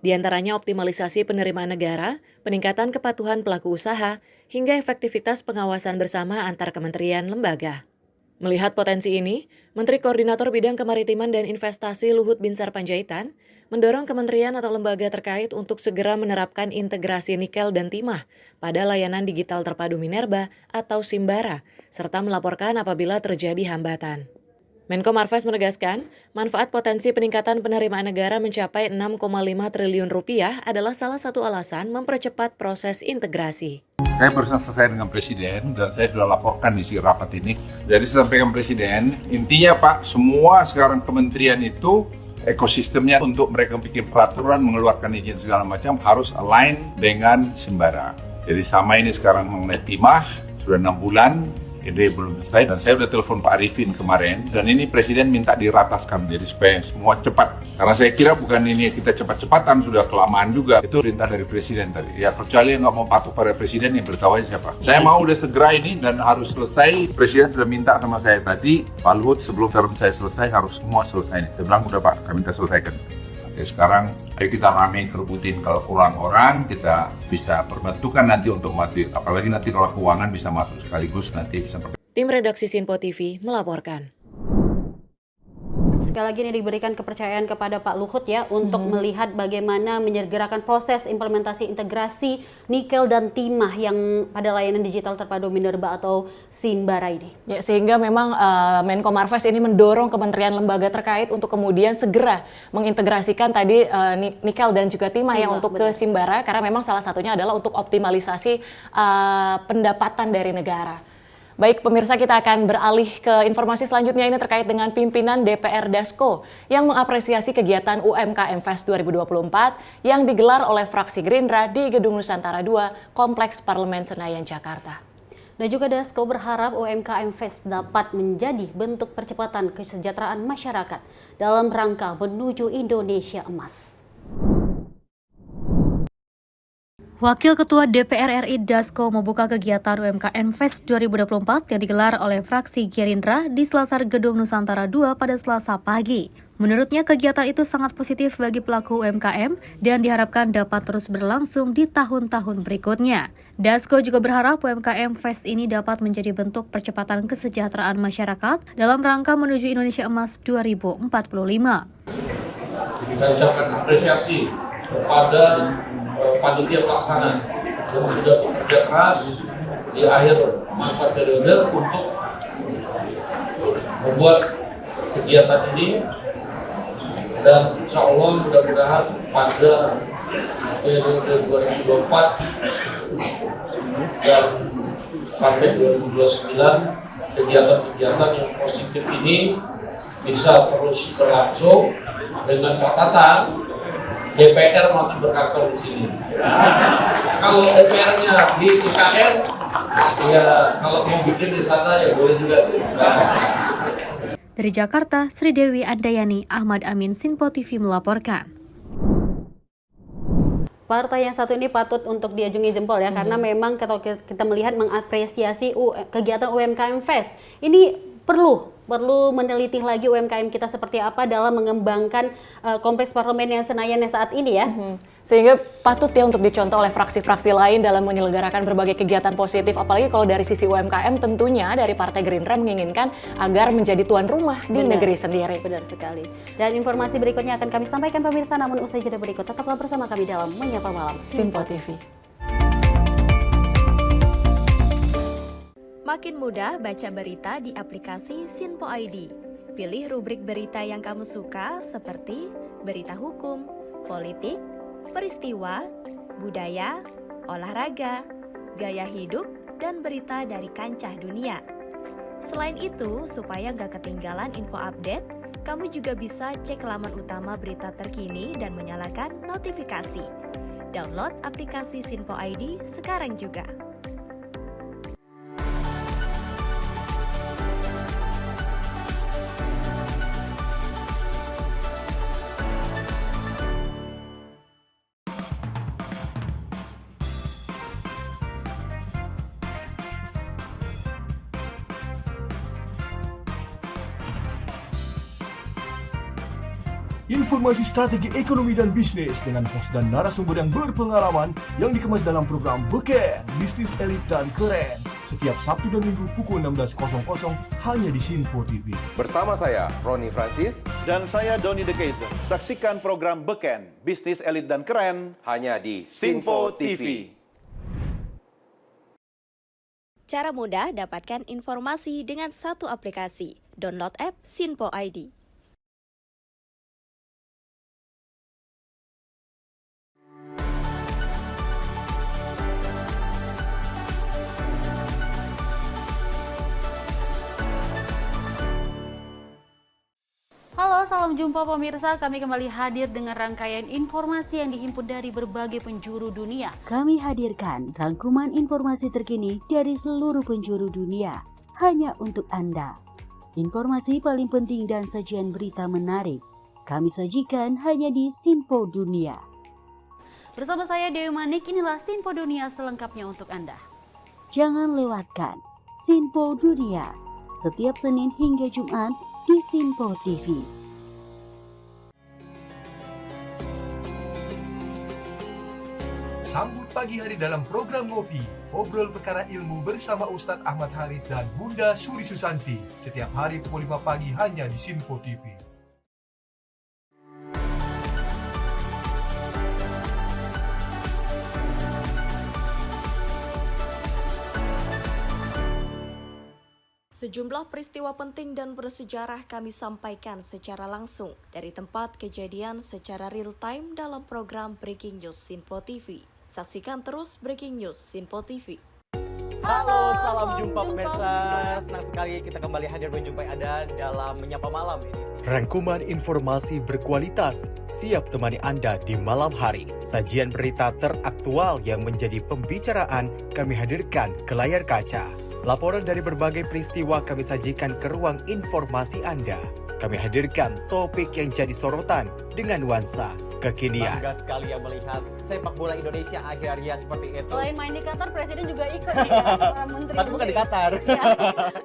Di antaranya optimalisasi penerimaan negara, peningkatan kepatuhan pelaku usaha, hingga efektivitas pengawasan bersama antar kementerian lembaga. Melihat potensi ini, Menteri Koordinator Bidang Kemaritiman dan Investasi Luhut Binsar Panjaitan mendorong kementerian atau lembaga terkait untuk segera menerapkan integrasi nikel dan timah pada layanan digital terpadu Minerba atau Simbara, serta melaporkan apabila terjadi hambatan. Menko Marves menegaskan, manfaat potensi peningkatan penerimaan negara mencapai 6,5 triliun rupiah adalah salah satu alasan mempercepat proses integrasi.
Saya barusan selesai dengan Presiden dan saya sudah laporkan isi rapat ini. Jadi saya sampaikan Presiden, intinya Pak, semua sekarang kementerian itu ekosistemnya untuk mereka bikin peraturan, mengeluarkan izin segala macam harus align dengan Simbara. Jadi sama ini sekarang mengenai timah, sudah 6 bulan. Ini belum selesai dan saya sudah telepon Pak Arifin kemarin dan ini Presiden minta dirataskan jadi supaya semua cepat karena saya kira bukan ini kita cepat-cepatan sudah kelamaan juga itu perintah dari Presiden tadi ya kecuali yang nggak mau patuh pada Presiden yang beritahu aja siapa saya mau udah segera ini dan harus selesai Presiden sudah minta sama saya tadi Pak Luhut sebelum term saya selesai harus semua selesai nih saya bilang udah Pak kami minta selesaikan. Oke, sekarang ayo kita rame kerebutin kalau kurang orang kita bisa perbantukan nanti untuk mati apalagi nanti kalau keuangan bisa masuk sekaligus nanti bisa.
Tim redaksi Sinpo TV melaporkan.
Sekali lagi ini diberikan kepercayaan kepada Pak Luhut ya untuk melihat bagaimana menyegerakan proses implementasi integrasi nikel dan timah yang pada layanan digital terpadu Minerba atau Simbara ini.
Ya, sehingga memang Menko Marves ini mendorong kementerian lembaga terkait untuk kemudian segera mengintegrasikan tadi nikel dan juga timah yang untuk ke Simbara karena memang salah satunya adalah untuk optimalisasi pendapatan dari negara. Baik pemirsa, kita akan beralih ke informasi selanjutnya ini terkait dengan pimpinan DPR Dasko yang mengapresiasi kegiatan UMKM Fest 2024 yang digelar oleh fraksi Gerindra di Gedung Nusantara 2, Kompleks Parlemen Senayan, Jakarta.
Dan juga Dasko berharap UMKM Fest dapat menjadi bentuk percepatan kesejahteraan masyarakat dalam rangka menuju Indonesia Emas.
Wakil Ketua DPR RI Dasko membuka kegiatan UMKM Fest 2024 yang digelar oleh fraksi Gerindra di Selasar Gedung Nusantara 2 pada Selasa pagi. Menurutnya kegiatan itu sangat positif bagi pelaku UMKM dan diharapkan dapat terus berlangsung di tahun-tahun berikutnya. Dasko juga berharap UMKM Fest ini dapat menjadi bentuk percepatan kesejahteraan masyarakat dalam rangka menuju Indonesia Emas 2045.
Saya ucapkan apresiasi kepada panitia pelaksana yang sudah bekerja keras di akhir masa periode untuk membuat kegiatan ini, dan insya Allah mudah-mudahan pada periode 2024 dan sampai 2029 kegiatan-kegiatan yang positif ini bisa terus berlangsung dengan catatan DPR masih berkantor di sini. Kalau DPR-nya di IKN, ya kalau mau bikin di sana ya boleh juga sih.
Dari Jakarta, Sri Dewi Andayani, Ahmad Amin, Sinpo TV melaporkan.
Partai yang satu ini patut untuk diajungi jempol ya, karena memang kalau kita melihat mengapresiasi kegiatan UMKM Fest ini perlu meneliti lagi UMKM kita seperti apa dalam mengembangkan kompleks parlemen yang Senayan saat ini ya.
Sehingga patut ya untuk dicontoh oleh fraksi-fraksi lain dalam menyelenggarakan berbagai kegiatan positif, apalagi kalau dari sisi UMKM tentunya dari Partai Gerindra menginginkan agar menjadi tuan rumah di negeri sendiri.
Benar sekali. Dan informasi berikutnya akan kami sampaikan pemirsa, namun usai jeda berikut tetaplah bersama kami dalam Menyapa Malam
Sinpo TV.
Makin mudah baca berita di aplikasi Sinpo ID. Pilih rubrik berita yang kamu suka seperti berita hukum, politik, peristiwa, budaya, olahraga, gaya hidup, dan berita dari kancah dunia. Selain itu, supaya nggak ketinggalan info update, kamu juga bisa cek laman utama berita terkini dan menyalakan notifikasi. Download aplikasi Sinpo ID sekarang juga.
Informasi strategi ekonomi dan bisnis dengan host dan narasumber yang berpengalaman yang dikemas dalam program Beken, Bisnis Elit dan Keren. Setiap Sabtu dan Minggu pukul 16.00 hanya di Sinpo TV.
Bersama saya, Roni Francis.
Dan saya, Doni De Keizer. Saksikan program Beken, Bisnis Elit dan Keren.
Hanya di Sinpo TV.
Cara mudah dapatkan informasi dengan satu aplikasi. Download app Sinpo ID.
Halo, salam jumpa pemirsa. Kami kembali hadir dengan rangkaian informasi yang dihimpun dari berbagai penjuru dunia.
Kami hadirkan rangkuman informasi terkini dari seluruh penjuru dunia hanya untuk Anda. Informasi paling penting dan sajian berita menarik kami sajikan hanya di Sinpo Dunia.
Bersama saya Dewi Manik, inilah Sinpo Dunia selengkapnya untuk Anda.
Jangan lewatkan Sinpo Dunia setiap Senin hingga Jumat di Sinpo TV.
Sambut pagi hari dalam program Ngopi, obrol perkara ilmu bersama Ustadz Ahmad Haris dan Bunda Suri Susanti. Setiap hari pukul 5 pagi hanya di Sinpo TV.
Sejumlah peristiwa penting dan bersejarah kami sampaikan secara langsung dari tempat kejadian secara real time dalam program Breaking News Sinpo TV. Saksikan terus Breaking News Sinpo TV.
Halo, salam jumpa pemirsa. Senang sekali kita kembali hadir menjumpai Anda dalam Menyapa Malam ini.
Rangkuman informasi berkualitas siap temani Anda di malam hari. Sajian berita teraktual yang menjadi pembicaraan kami hadirkan ke layar kaca. Laporan dari berbagai peristiwa kami sajikan ke ruang informasi Anda. Kami hadirkan topik yang jadi sorotan dengan nuansa kekinian.
Bangga sekali yang melihat sepak bola Indonesia akhirnya seperti itu.
Selain main di Qatar, Presiden juga ikut nih ya, para menteri.
Tapi bukan di Qatar.
Ya,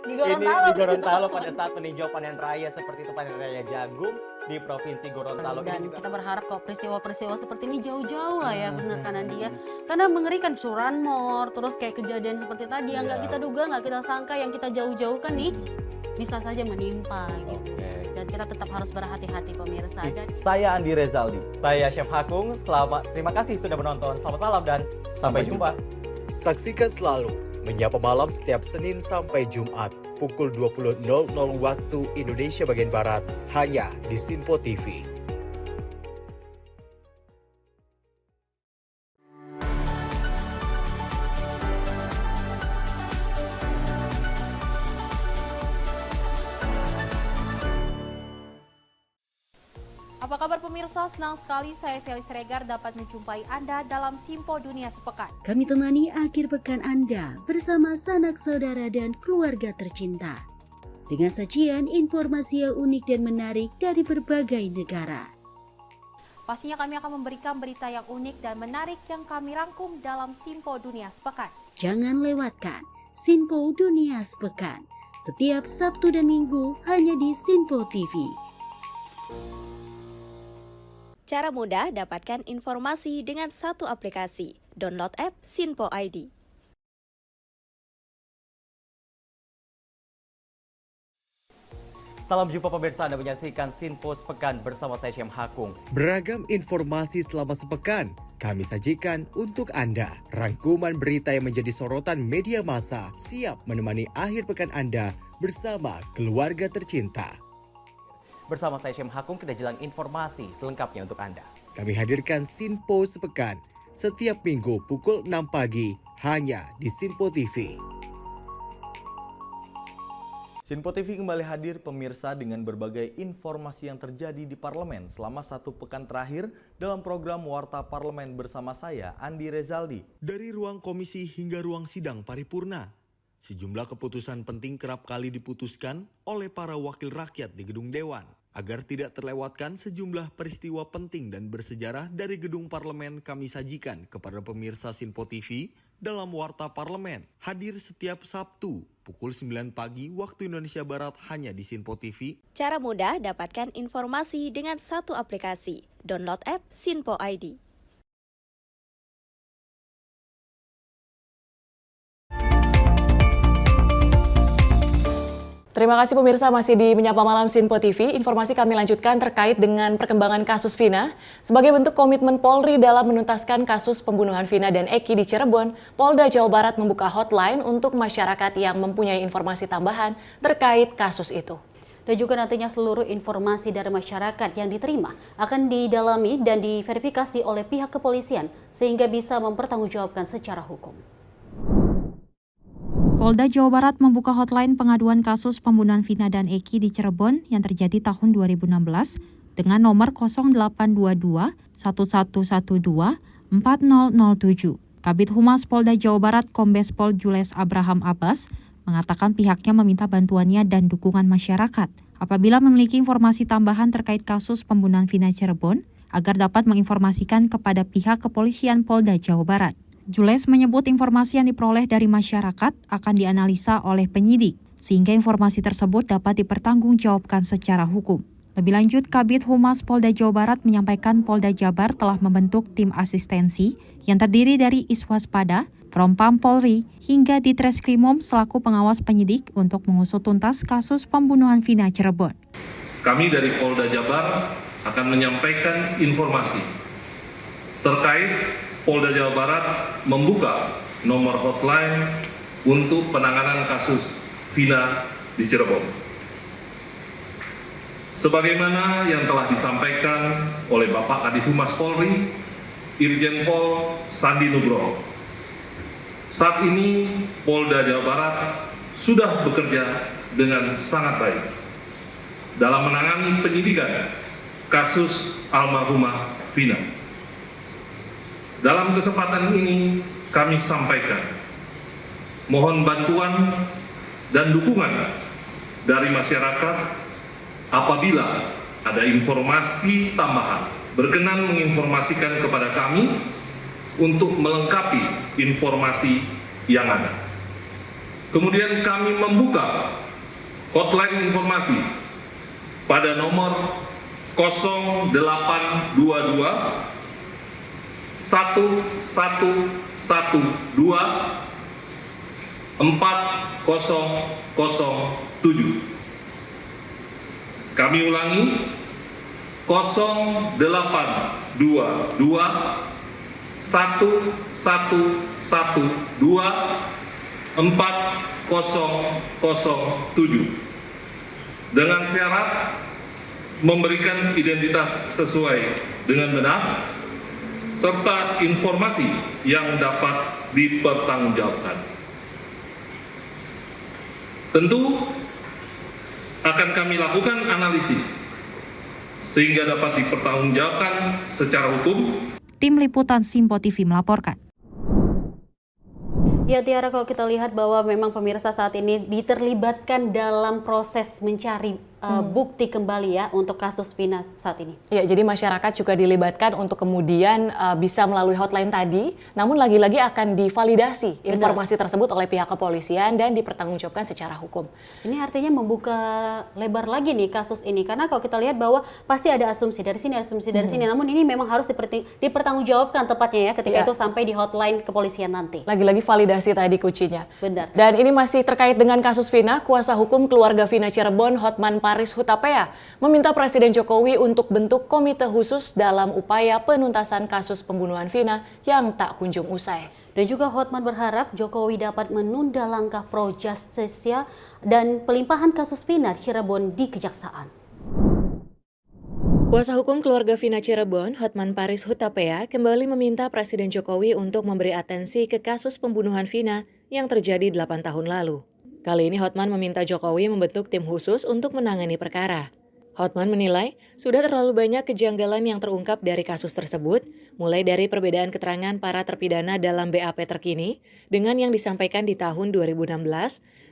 di Gorontalo.
Ini di Gorontalo pada saat meninjau panen raya seperti itu, panen raya jagung di Provinsi Gorontalo.
Dan kita berharap kok peristiwa-peristiwa seperti ini jauh-jauh lah ya, benar kan Andia? Karena mengerikan curanmor, terus kayak kejadian seperti tadi yang nggak kita duga, nggak kita sangka, yang kita jauh-jauhkan nih bisa saja menimpa gitu. Dan kita tetap harus berhati-hati pemirsa.
Saya Andi Rezaldi, saya Chef Hakung. Terima kasih sudah menonton. Selamat malam dan sampai jumpa.
Saksikan selalu Menyapa Malam setiap Senin sampai Jumat pukul 20.00 waktu Indonesia bagian Barat hanya di Sinpo TV.
Apa kabar pemirsa? Senang sekali saya Sally Siregar dapat menjumpai Anda dalam Simpo Dunia Sepekan.
Kami temani akhir pekan Anda bersama sanak saudara dan keluarga tercinta. Dengan sajian informasi yang unik dan menarik dari berbagai negara.
Pastinya kami akan memberikan berita yang unik dan menarik yang kami rangkum dalam Simpo Dunia Sepekan.
Jangan lewatkan Sinpo Dunia Sepekan setiap Sabtu dan Minggu hanya di Sinpo TV.
Cara mudah dapatkan informasi dengan satu aplikasi. Download app Sinpo ID.
Salam jumpa pemirsa, Anda menyaksikan Sinpo Sepekan bersama saya Syem Hakung.
Beragam informasi selama sepekan kami sajikan untuk Anda. Rangkuman berita yang menjadi sorotan media massa siap menemani akhir pekan Anda bersama keluarga tercinta.
Bersama saya Syem Hakung, kita jelang informasi selengkapnya untuk Anda.
Kami hadirkan Sinpo Sepekan setiap minggu pukul 6 pagi hanya di Sinpo TV.
Sinpo TV kembali hadir pemirsa dengan berbagai informasi yang terjadi di parlemen selama satu pekan terakhir dalam program Warta Parlemen bersama saya, Andi Rezaldi. Dari ruang komisi hingga ruang sidang paripurna, sejumlah keputusan penting kerap kali diputuskan oleh para wakil rakyat di gedung Dewan. Agar tidak terlewatkan sejumlah peristiwa penting dan bersejarah dari gedung parlemen kami sajikan kepada pemirsa Sinpo TV dalam Warta Parlemen. Hadir setiap Sabtu pukul 9 pagi waktu Indonesia Barat hanya di Sinpo TV.
Cara mudah dapatkan informasi dengan satu aplikasi. Download app Sinpo ID.
Terima kasih pemirsa, masih di Menyapa Malam Sinpo TV. Informasi kami lanjutkan terkait dengan perkembangan kasus Vina. Sebagai bentuk komitmen Polri dalam menuntaskan kasus pembunuhan Vina dan Eki di Cirebon, Polda Jawa Barat membuka hotline untuk masyarakat yang mempunyai informasi tambahan terkait kasus itu.
Dan juga nantinya seluruh informasi dari masyarakat yang diterima akan didalami dan diverifikasi oleh pihak kepolisian sehingga bisa mempertanggungjawabkan secara hukum.
Polda Jawa Barat membuka hotline pengaduan kasus pembunuhan Vina dan Eki di Cirebon yang terjadi tahun 2016 dengan nomor 0822 1112 4007. Kabid Humas Polda Jawa Barat Kombes Pol Jules Abraham Abbas mengatakan pihaknya meminta bantuannya dan dukungan masyarakat apabila memiliki informasi tambahan terkait kasus pembunuhan Vina Cirebon agar dapat menginformasikan kepada pihak kepolisian Polda Jawa Barat. Jules menyebut informasi yang diperoleh dari masyarakat akan dianalisa oleh penyidik, sehingga informasi tersebut dapat dipertanggungjawabkan secara hukum. Lebih lanjut, Kabid Humas Polda Jawa Barat menyampaikan Polda Jabar telah membentuk tim asistensi yang terdiri dari Iswaspada, Propam Polri, hingga Ditreskrimum selaku pengawas penyidik untuk mengusut tuntas kasus pembunuhan Vina Cirebon.
Kami dari Polda Jabar akan menyampaikan informasi terkait Polda Jawa Barat membuka nomor hotline untuk penanganan kasus Vina di Cirebon. Sebagaimana yang telah disampaikan oleh Bapak Kadif Humas Polri, Irjen Pol Sandi Nugroho. Saat ini Polda Jawa Barat sudah bekerja dengan sangat baik dalam menangani penyidikan kasus almarhumah Vina. Dalam kesempatan ini kami sampaikan, mohon bantuan dan dukungan dari masyarakat apabila ada informasi tambahan berkenan menginformasikan kepada kami untuk melengkapi informasi yang ada. Kemudian kami membuka hotline informasi pada nomor 0822 1112 4007. Kami ulangi 0822 1112 4007 dengan syarat memberikan identitas sesuai dengan benar serta informasi yang dapat dipertanggungjawabkan. Tentu akan kami lakukan analisis sehingga dapat dipertanggungjawabkan secara hukum.
Tim Liputan Simpo TV melaporkan.
Ya Tiara, kalau kita lihat bahwa memang pemirsa saat ini diterlibatkan dalam proses mencari bukti kembali ya untuk kasus Vina saat ini.
Ya, jadi masyarakat juga dilibatkan untuk kemudian bisa melalui hotline tadi, namun lagi-lagi akan divalidasi informasi tersebut oleh pihak kepolisian dan dipertanggungjawabkan secara hukum.
Ini artinya membuka lebar lagi nih kasus ini, karena kalau kita lihat bahwa pasti ada asumsi dari sini, asumsi dari sini, namun ini memang harus dipertanggungjawabkan tepatnya ya ketika itu sampai di hotline kepolisian nanti.
Lagi-lagi validasi tadi kuncinya.
Benar.
Dan ini masih terkait dengan kasus Vina, kuasa hukum keluarga Vina Cirebon, Hotman Paris Hutapea, meminta Presiden Jokowi untuk bentuk komite khusus dalam upaya penuntasan kasus pembunuhan Vina yang tak kunjung usai.
Dan juga Hotman berharap Jokowi dapat menunda langkah pro justisia dan pelimpahan kasus Vina Cirebon di Kejaksaan.
Kuasa hukum keluarga Vina Cirebon, Hotman Paris Hutapea, kembali meminta Presiden Jokowi untuk memberi atensi ke kasus pembunuhan Vina yang terjadi 8 tahun lalu. Kali ini Hotman meminta Jokowi membentuk tim khusus untuk menangani perkara. Hotman menilai sudah terlalu banyak kejanggalan yang terungkap dari kasus tersebut, mulai dari perbedaan keterangan para terpidana dalam BAP terkini dengan yang disampaikan di tahun 2016,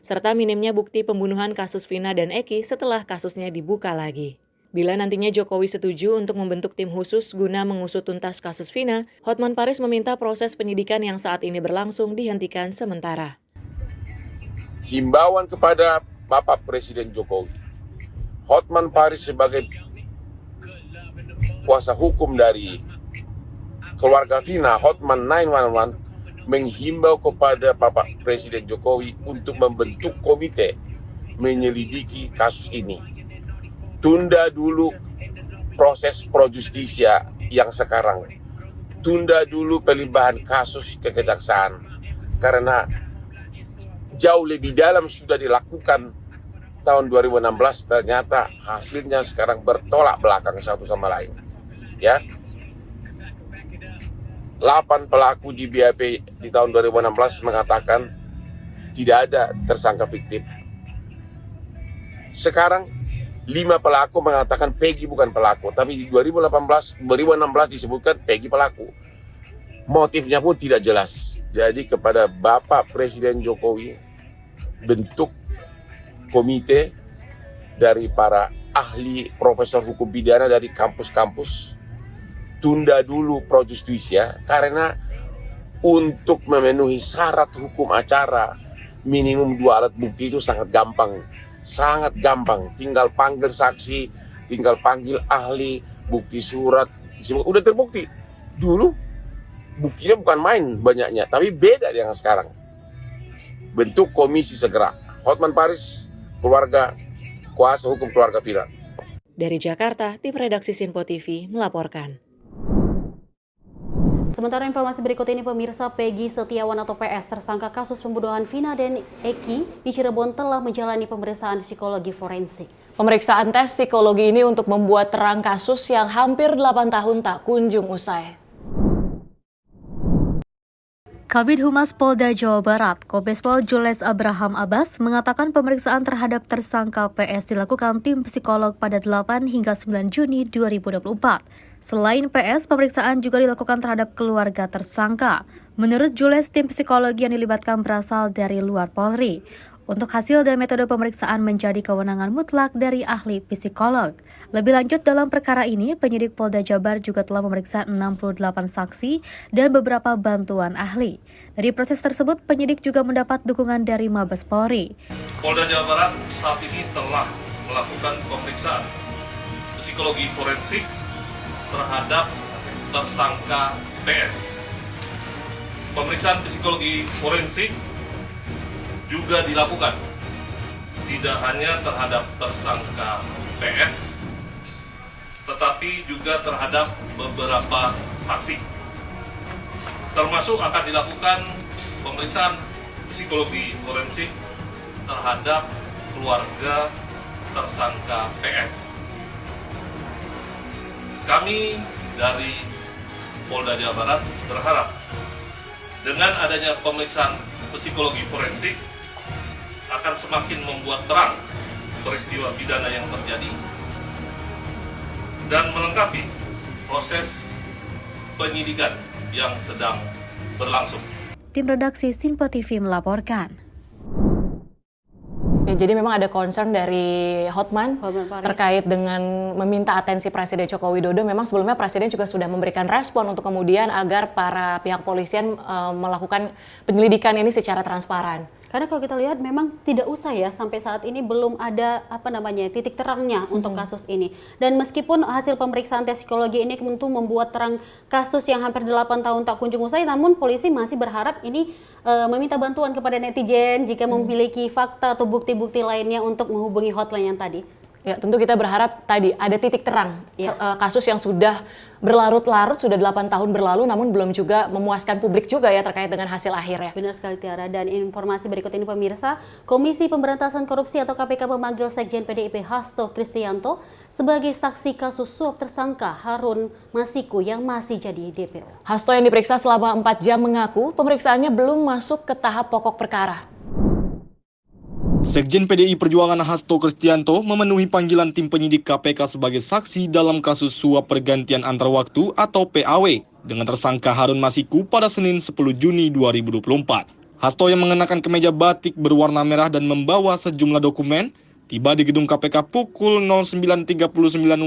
serta minimnya bukti pembunuhan kasus Vina dan Eki setelah kasusnya dibuka lagi. Bila nantinya Jokowi setuju untuk membentuk tim khusus guna mengusut tuntas kasus Vina, Hotman Paris meminta proses penyidikan yang saat ini berlangsung dihentikan sementara.
Himbauan kepada Bapak Presiden Jokowi, Hotman Paris sebagai kuasa hukum dari keluarga Vina, Hotman 911, menghimbau kepada Bapak Presiden Jokowi untuk membentuk komite menyelidiki kasus ini. Tunda dulu proses pro justisia yang sekarang. Tunda dulu pelimpahan kasus ke kejaksaan. Karena jauh lebih dalam sudah dilakukan tahun 2016, ternyata hasilnya sekarang bertolak belakang satu sama lain. Ya, 8 pelaku di BAP di tahun 2016 mengatakan tidak ada tersangka fiktif. Sekarang 5 pelaku mengatakan Peggy bukan pelaku, tapi di 2016 disebutkan Peggy pelaku. Motifnya pun tidak jelas. Jadi kepada Bapak Presiden Jokowi, bentuk komite dari para ahli profesor hukum pidana dari kampus-kampus. Tunda dulu pro justisia, karena untuk memenuhi syarat hukum acara minimum 2 alat bukti itu sangat gampang. Sangat gampang, tinggal panggil saksi, tinggal panggil ahli, bukti surat, udah terbukti. Dulu buktinya bukan main banyaknya, tapi beda dengan sekarang. Bentuk komisi segera. Hotman Paris, keluarga, kuasa hukum keluarga Vina.
Dari Jakarta, tim redaksi Sinpo TV melaporkan.
Sementara informasi berikut ini, pemirsa, Peggy Setiawan atau PS, tersangka kasus pembunuhan Vina dan Eki di Cirebon, telah menjalani pemeriksaan psikologi forensik.
Pemeriksaan tes psikologi ini untuk membuat terang kasus yang hampir 8 tahun tak kunjung usai.
Kabid Humas Polda Jawa Barat, Kombespol Jules Abraham Abbas, mengatakan pemeriksaan terhadap tersangka PS dilakukan tim psikolog pada 8 hingga 9 Juni 2024. Selain PS, pemeriksaan juga dilakukan terhadap keluarga tersangka. Menurut Jules, tim psikologi yang dilibatkan berasal dari luar Polri. Untuk hasil dan metode pemeriksaan menjadi kewenangan mutlak dari ahli psikolog. Lebih lanjut dalam perkara ini, penyidik Polda Jabar juga telah memeriksa 68 saksi dan beberapa bantuan ahli. Dari proses tersebut, penyidik juga mendapat dukungan dari Mabes Polri.
Polda Jawa Barat saat ini telah melakukan pemeriksaan psikologi forensik terhadap tersangka PS. Pemeriksaan psikologi forensik juga dilakukan tidak hanya terhadap tersangka PS, tetapi juga terhadap beberapa saksi. Termasuk akan dilakukan pemeriksaan psikologi forensik terhadap keluarga tersangka PS. Kami dari Polda Jawa Barat berharap dengan adanya pemeriksaan psikologi forensik akan semakin membuat terang peristiwa pidana yang terjadi dan melengkapi proses penyidikan yang sedang berlangsung.
Tim redaksi Sinpo TV melaporkan.
Ya, jadi memang ada concern dari Hotman terkait dengan meminta atensi Presiden Joko Widodo. Memang sebelumnya Presiden juga sudah memberikan respon untuk kemudian agar para pihak polisian melakukan penyelidikan ini secara transparan.
Karena kalau kita lihat memang tidak usah ya, sampai saat ini belum ada titik terangnya untuk kasus ini. Dan meskipun hasil pemeriksaan tes psikologi ini tentu membuat terang kasus yang hampir 8 tahun tak kunjung usai, namun polisi masih berharap ini meminta bantuan kepada netizen jika memiliki fakta atau bukti-bukti lainnya untuk menghubungi hotline yang tadi.
Ya, tentu kita berharap tadi ada titik terang. Kasus yang sudah berlarut-larut, sudah 8 tahun berlalu, namun belum juga memuaskan publik juga ya terkait dengan hasil akhirnya.
Benar sekali Tiara. Dan informasi berikut ini pemirsa, Komisi Pemberantasan Korupsi atau KPK memanggil Sekjen PDIP Hasto Kristianto sebagai saksi kasus suap tersangka Harun Masiku yang masih jadi DPO.
Hasto yang diperiksa selama 4 jam mengaku pemeriksaannya belum masuk ke tahap pokok perkara.
Sekjen PDI Perjuangan Hasto Kristianto memenuhi panggilan tim penyidik KPK sebagai saksi dalam kasus suap pergantian antar waktu atau PAW dengan tersangka Harun Masiku pada Senin 10 Juni 2024. Hasto yang mengenakan kemeja batik berwarna merah dan membawa sejumlah dokumen tiba di gedung KPK pukul 09.39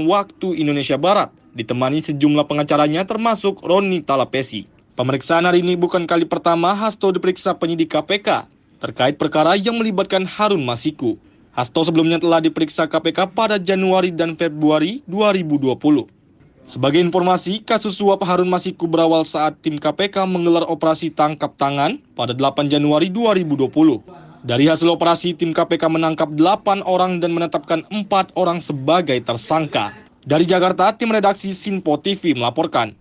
waktu Indonesia Barat, ditemani sejumlah pengacaranya termasuk Roni Talapesi. Pemeriksaan hari ini bukan kali pertama Hasto diperiksa penyidik KPK terkait perkara yang melibatkan Harun Masiku. Hasto sebelumnya telah diperiksa KPK pada Januari dan Februari 2020. Sebagai informasi, kasus suap Harun Masiku berawal saat tim KPK menggelar operasi tangkap tangan pada 8 Januari 2020. Dari hasil operasi, tim KPK menangkap 8 orang dan menetapkan 4 orang sebagai tersangka. Dari Jakarta, tim redaksi Sinpo TV melaporkan.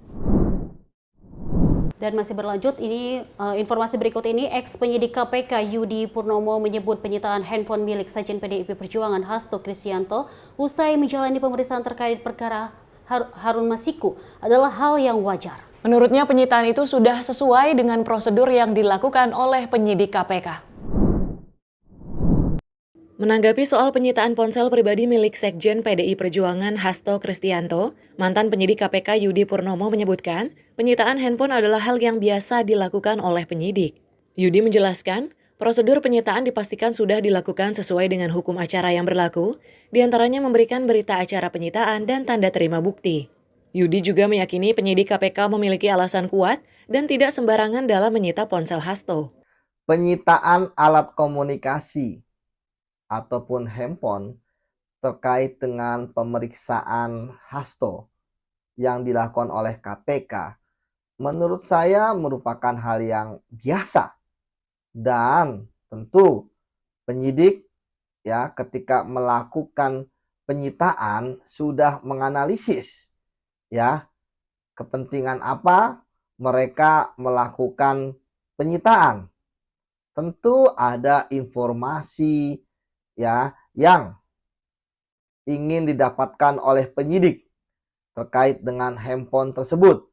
Dan masih berlanjut, ini informasi berikut ini, ex-penyidik KPK Yudi Purnomo menyebut penyitaan handphone milik Sekjen PDIP Perjuangan Hasto Kristianto usai menjalani pemeriksaan terkait perkara Harun Masiku adalah hal yang wajar.
Menurutnya penyitaan itu sudah sesuai dengan prosedur yang dilakukan oleh penyidik KPK. Menanggapi soal penyitaan ponsel pribadi milik Sekjen PDI Perjuangan Hasto Kristianto, mantan penyidik KPK Yudi Purnomo menyebutkan, penyitaan handphone adalah hal yang biasa dilakukan oleh penyidik. Yudi menjelaskan, prosedur penyitaan dipastikan sudah dilakukan sesuai dengan hukum acara yang berlaku, diantaranya memberikan berita acara penyitaan dan tanda terima bukti. Yudi juga meyakini penyidik KPK memiliki alasan kuat dan tidak sembarangan dalam menyita ponsel Hasto.
Penyitaan alat komunikasi ataupun handphone terkait dengan pemeriksaan Hasto yang dilakukan oleh KPK, menurut saya merupakan hal yang biasa. Dan tentu penyidik ya ketika melakukan penyitaan sudah menganalisis ya kepentingan apa mereka melakukan penyitaan. Tentu ada informasi ya yang ingin didapatkan oleh penyidik terkait dengan handphone tersebut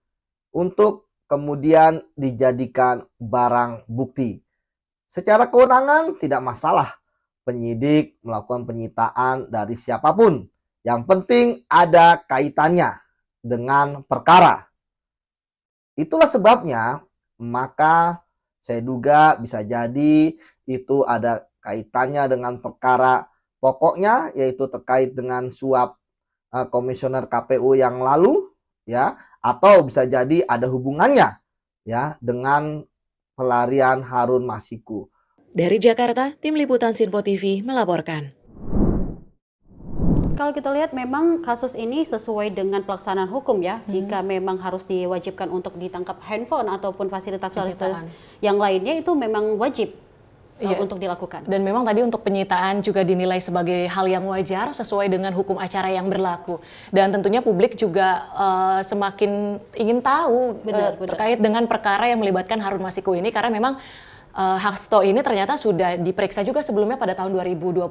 untuk kemudian dijadikan barang bukti. Secara kewenangan tidak masalah penyidik melakukan penyitaan dari siapapun. Yang penting ada kaitannya dengan perkara. Itulah sebabnya maka saya duga bisa jadi itu ada kaitannya dengan perkara pokoknya, yaitu terkait dengan suap komisioner KPU yang lalu, ya, atau bisa jadi ada hubungannya, ya, dengan pelarian Harun Masiku.
Dari Jakarta, Tim Liputan Sinpo TV melaporkan.
Kalau kita lihat memang kasus ini sesuai dengan pelaksanaan hukum ya. Jika memang harus diwajibkan untuk ditangkap handphone ataupun fasilitas yang lainnya itu memang wajib untuk dilakukan.
Dan memang tadi untuk penyitaan juga dinilai sebagai hal yang wajar sesuai dengan hukum acara yang berlaku. Dan tentunya publik juga semakin ingin tahu terkait dengan perkara yang melibatkan Harun Masiku ini karena memang Hasto ini ternyata sudah diperiksa juga sebelumnya pada tahun 2020.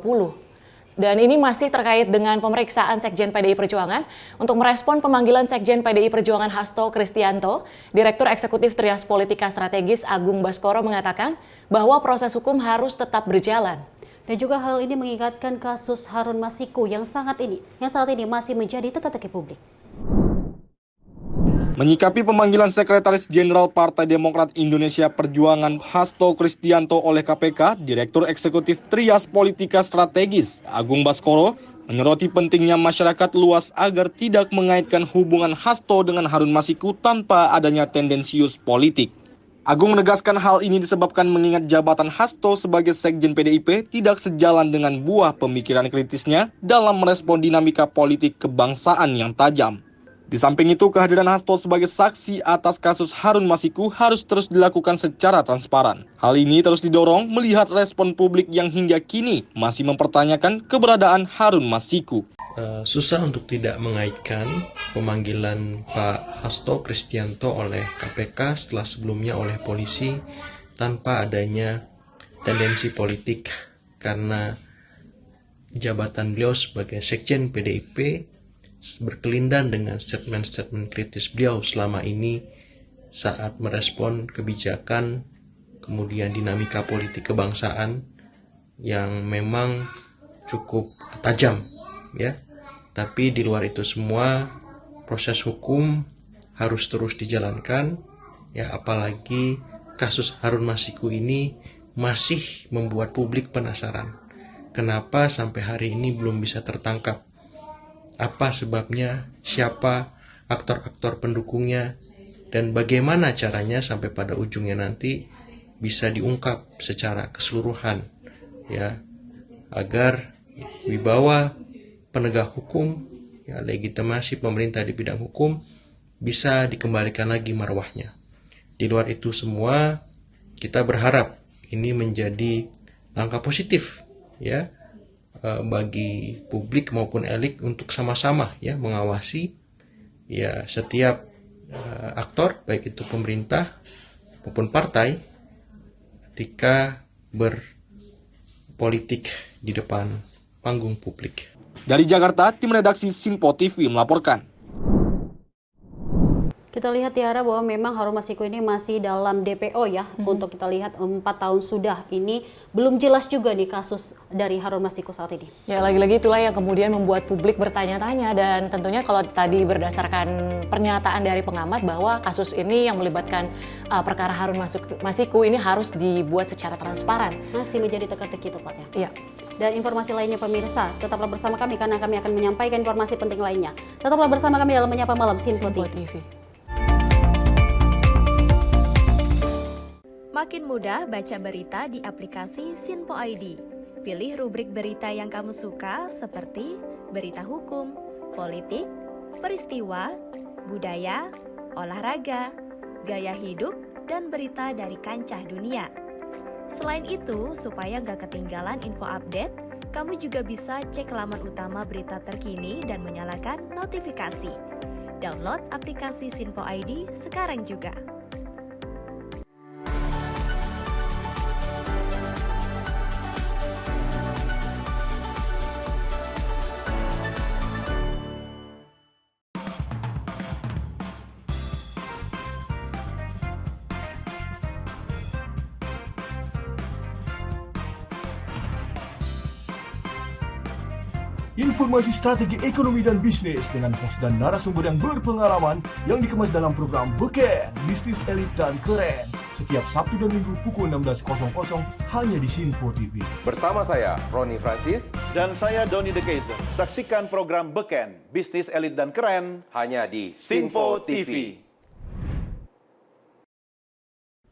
Dan ini masih terkait dengan pemeriksaan Sekjen PDI Perjuangan. Untuk merespon pemanggilan Sekjen PDI Perjuangan Hasto Kristianto, Direktur Eksekutif Trias Politika Strategis Agung Baskoro mengatakan bahwa proses hukum harus tetap berjalan.
Dan juga hal ini mengingatkan kasus Harun Masiku yang saat ini masih menjadi teka-teki publik.
Menyikapi pemanggilan Sekretaris Jenderal Partai Demokrat Indonesia Perjuangan Hasto Kristianto oleh KPK, Direktur Eksekutif Trias Politika Strategis Agung Baskoro menyoroti pentingnya masyarakat luas agar tidak mengaitkan hubungan Hasto dengan Harun Masiku tanpa adanya tendensius politik. Agung menegaskan hal ini disebabkan mengingat jabatan Hasto sebagai Sekjen PDIP tidak sejalan dengan buah pemikiran kritisnya dalam merespon dinamika politik kebangsaan yang tajam. Di samping itu, kehadiran Hasto sebagai saksi atas kasus Harun Masiku harus terus dilakukan secara transparan. Hal ini terus didorong melihat respon publik yang hingga kini masih mempertanyakan keberadaan Harun Masiku.
Susah untuk tidak mengaitkan pemanggilan Pak Hasto Kristianto oleh KPK setelah sebelumnya oleh polisi tanpa adanya tendensi politik karena jabatan beliau sebagai Sekjen PDIP berkelindan dengan statement-statement kritis beliau selama ini saat merespon kebijakan kemudian dinamika politik kebangsaan yang memang cukup tajam ya. Tapi di luar itu semua proses hukum harus terus dijalankan ya, apalagi kasus Harun Masiku ini masih membuat publik penasaran. Kenapa sampai hari ini belum bisa tertangkap? Apa sebabnya, siapa aktor-aktor pendukungnya, dan bagaimana caranya sampai pada ujungnya nanti bisa diungkap secara keseluruhan ya, agar wibawa penegak hukum ya, legitimasi pemerintah di bidang hukum bisa dikembalikan lagi marwahnya. Di luar itu semua kita berharap ini menjadi langkah positif ya bagi publik maupun elit untuk sama-sama ya mengawasi ya setiap aktor baik itu pemerintah maupun partai ketika berpolitik di depan panggung publik.
Dari Jakarta, tim redaksi Sinpo TV melaporkan.
Kita lihat Tiara bahwa memang Harun Masiku ini masih dalam DPO ya. Untuk kita lihat 4 tahun sudah ini belum jelas juga nih kasus dari Harun Masiku saat ini.
Ya lagi-lagi itulah yang kemudian membuat publik bertanya-tanya dan tentunya kalau tadi berdasarkan pernyataan dari pengamat bahwa kasus ini yang melibatkan perkara Harun Masiku ini harus dibuat secara transparan.
Masih menjadi teka-teki tepatnya.
Iya.
Dan informasi lainnya pemirsa, tetaplah bersama kami karena kami akan menyampaikan informasi penting lainnya. Tetaplah bersama kami dalam Menyapa Malam Sinpo TV.
Makin mudah baca berita di aplikasi Sinpo ID. Pilih rubrik berita yang kamu suka seperti berita hukum, politik, peristiwa, budaya, olahraga, gaya hidup, dan berita dari kancah dunia. Selain itu, supaya nggak ketinggalan info update, kamu juga bisa cek laman utama berita terkini dan menyalakan notifikasi. Download aplikasi Sinpo ID sekarang juga.
Informasi strategi ekonomi dan bisnis dengan host dan narasumber yang berpengalaman yang dikemas dalam program Beken, Bisnis Elit dan Keren. Setiap Sabtu dan Minggu pukul 16.00 hanya di Sinpo TV.
Bersama saya, Roni Francis.
Dan saya, Doni De Keizer. Saksikan program Beken, Bisnis Elit dan Keren.
Hanya di Sinpo TV.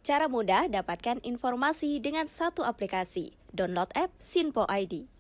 Cara mudah dapatkan informasi dengan satu aplikasi. Download app Sinpo ID.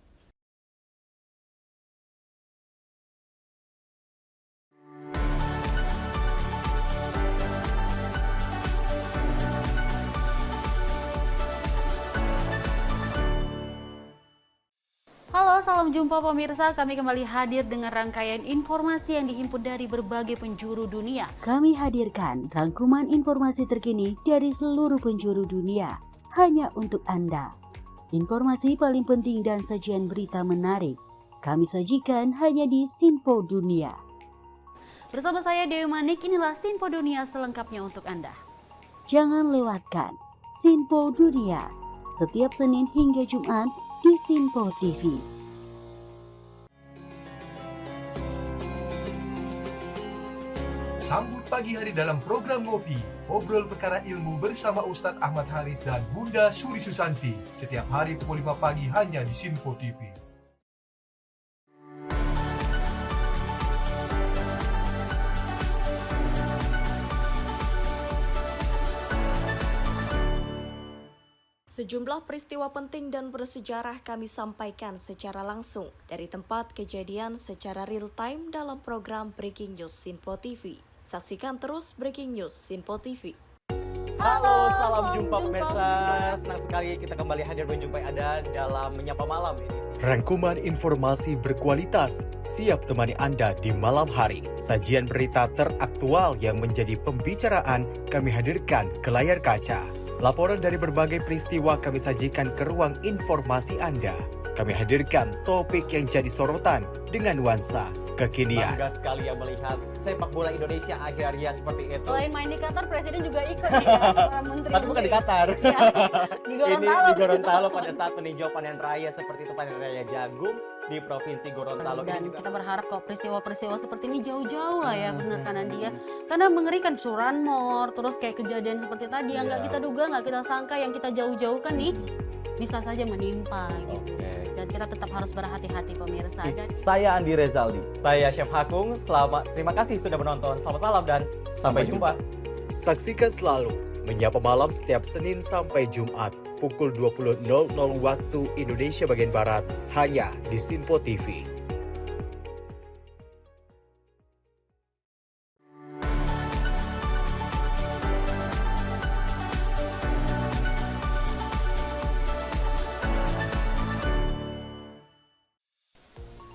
Halo, salam jumpa pemirsa. Kami kembali hadir dengan rangkaian informasi yang dihimpun dari berbagai penjuru dunia.
Kami hadirkan rangkuman informasi terkini dari seluruh penjuru dunia hanya untuk Anda. Informasi paling penting dan sajian berita menarik kami sajikan hanya di Sinpo Dunia.
Bersama saya Dewi Manik, inilah Sinpo Dunia selengkapnya untuk Anda.
Jangan lewatkan Sinpo Dunia setiap Senin hingga Jumat di Sinpo TV.
Sambut pagi hari dalam program Ngopi, obrol perkara ilmu bersama Ustadz Ahmad Haris dan Bunda Suri Susanti. Setiap hari pukul 5 pagi hanya di Sinpo TV.
Sejumlah peristiwa penting dan bersejarah kami sampaikan secara langsung dari tempat kejadian secara real time dalam program Breaking News Sinpo TV. Saksikan terus Breaking News Sinpo TV.
Halo, salam jumpa pemirsa. Senang sekali kita kembali hadir menjumpai Anda dalam Menyapa Malam ini.
Rangkuman informasi berkualitas siap temani Anda di malam hari. Sajian berita teraktual yang menjadi pembicaraan kami hadirkan ke layar kaca. Laporan dari berbagai peristiwa kami sajikan ke ruang informasi Anda. Kami hadirkan topik yang jadi sorotan dengan nuansa kekinian.
Bangga sekali yang melihat sepak bola Indonesia akhirnya seperti itu.
Selain main di Qatar, Presiden juga ikut nih ya, para menteri.
Tapi bukan di Qatar.
Ya, di Gorontalo.
Ini di Gorontalo pada saat meninjau panen raya seperti itu, panen raya jagung di Provinsi Gorontalo.
Dan kita berharap kok peristiwa-peristiwa seperti ini jauh-jauh lah ya, benar kanan dia. Karena mengerikan Curanmor, terus kayak kejadian seperti tadi yang nggak kita duga, nggak kita sangka, yang kita jauh-jauhkan nih bisa saja menimpa gitu. Dan kita tetap harus berhati-hati pemirsa.
Saya Andi Rezaldi, saya Chef Hakung. Terima kasih sudah menonton. Selamat malam dan sampai jumpa.
Saksikan selalu Menyapa Malam setiap Senin sampai Jumat pukul 20.00 waktu Indonesia bagian Barat hanya di Sinpo TV.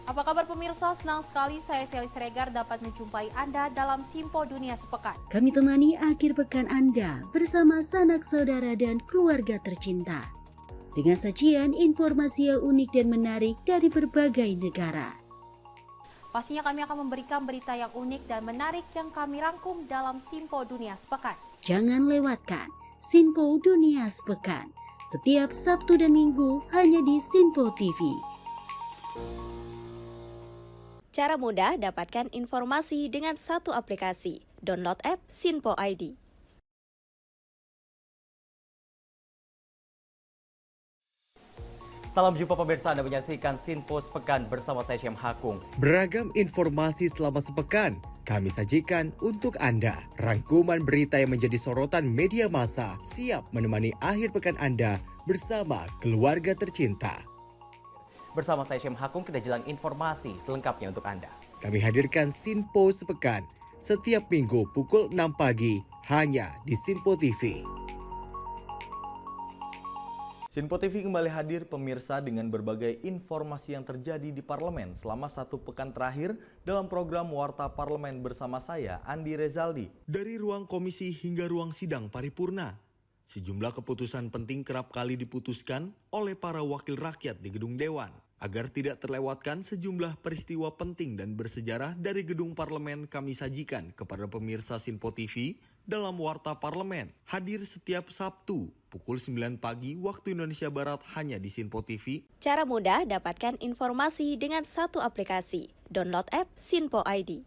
Apa kabar pemirsa? Senang sekali saya Sally Siregar dapat menjumpai Anda dalam Sinpo Dunia Sepekan.
Kami temani akhir pekan Anda bersama sanak saudara dan keluarga tercinta. Dengan sajian informasi yang unik dan menarik dari berbagai negara.
Pastinya kami akan memberikan berita yang unik dan menarik yang kami rangkum dalam Sinpo Dunia Sepekan.
Jangan lewatkan Sinpo Dunia Sepekan setiap Sabtu dan Minggu hanya di Sinpo TV.
Cara mudah dapatkan informasi dengan satu aplikasi. Download app Sinpo ID.
Salam jumpa pemirsa, Anda menyaksikan Sinpo Sepekan bersama saya Syam Hakung.
Beragam informasi selama sepekan kami sajikan untuk Anda. Rangkuman berita yang menjadi sorotan media massa siap menemani akhir pekan Anda bersama keluarga tercinta.
Bersama saya Syam Hakung, kita jelang informasi selengkapnya untuk Anda.
Kami hadirkan Sinpo Sepekan setiap minggu pukul 6 pagi hanya di Sinpo TV.
Sinpo TV kembali hadir pemirsa dengan berbagai informasi yang terjadi di parlemen selama satu pekan terakhir dalam program Warta Parlemen bersama saya, Andi Rezaldi. Dari ruang komisi hingga ruang sidang paripurna, sejumlah keputusan penting kerap kali diputuskan oleh para wakil rakyat di gedung Dewan. Agar tidak terlewatkan sejumlah peristiwa penting dan bersejarah dari gedung parlemen, kami sajikan kepada pemirsa Sinpo TV dalam Warta Parlemen. Hadir setiap Sabtu pukul 9 pagi waktu Indonesia Barat hanya di Sinpo TV.
Cara mudah dapatkan informasi dengan satu aplikasi. Download app Sinpo ID.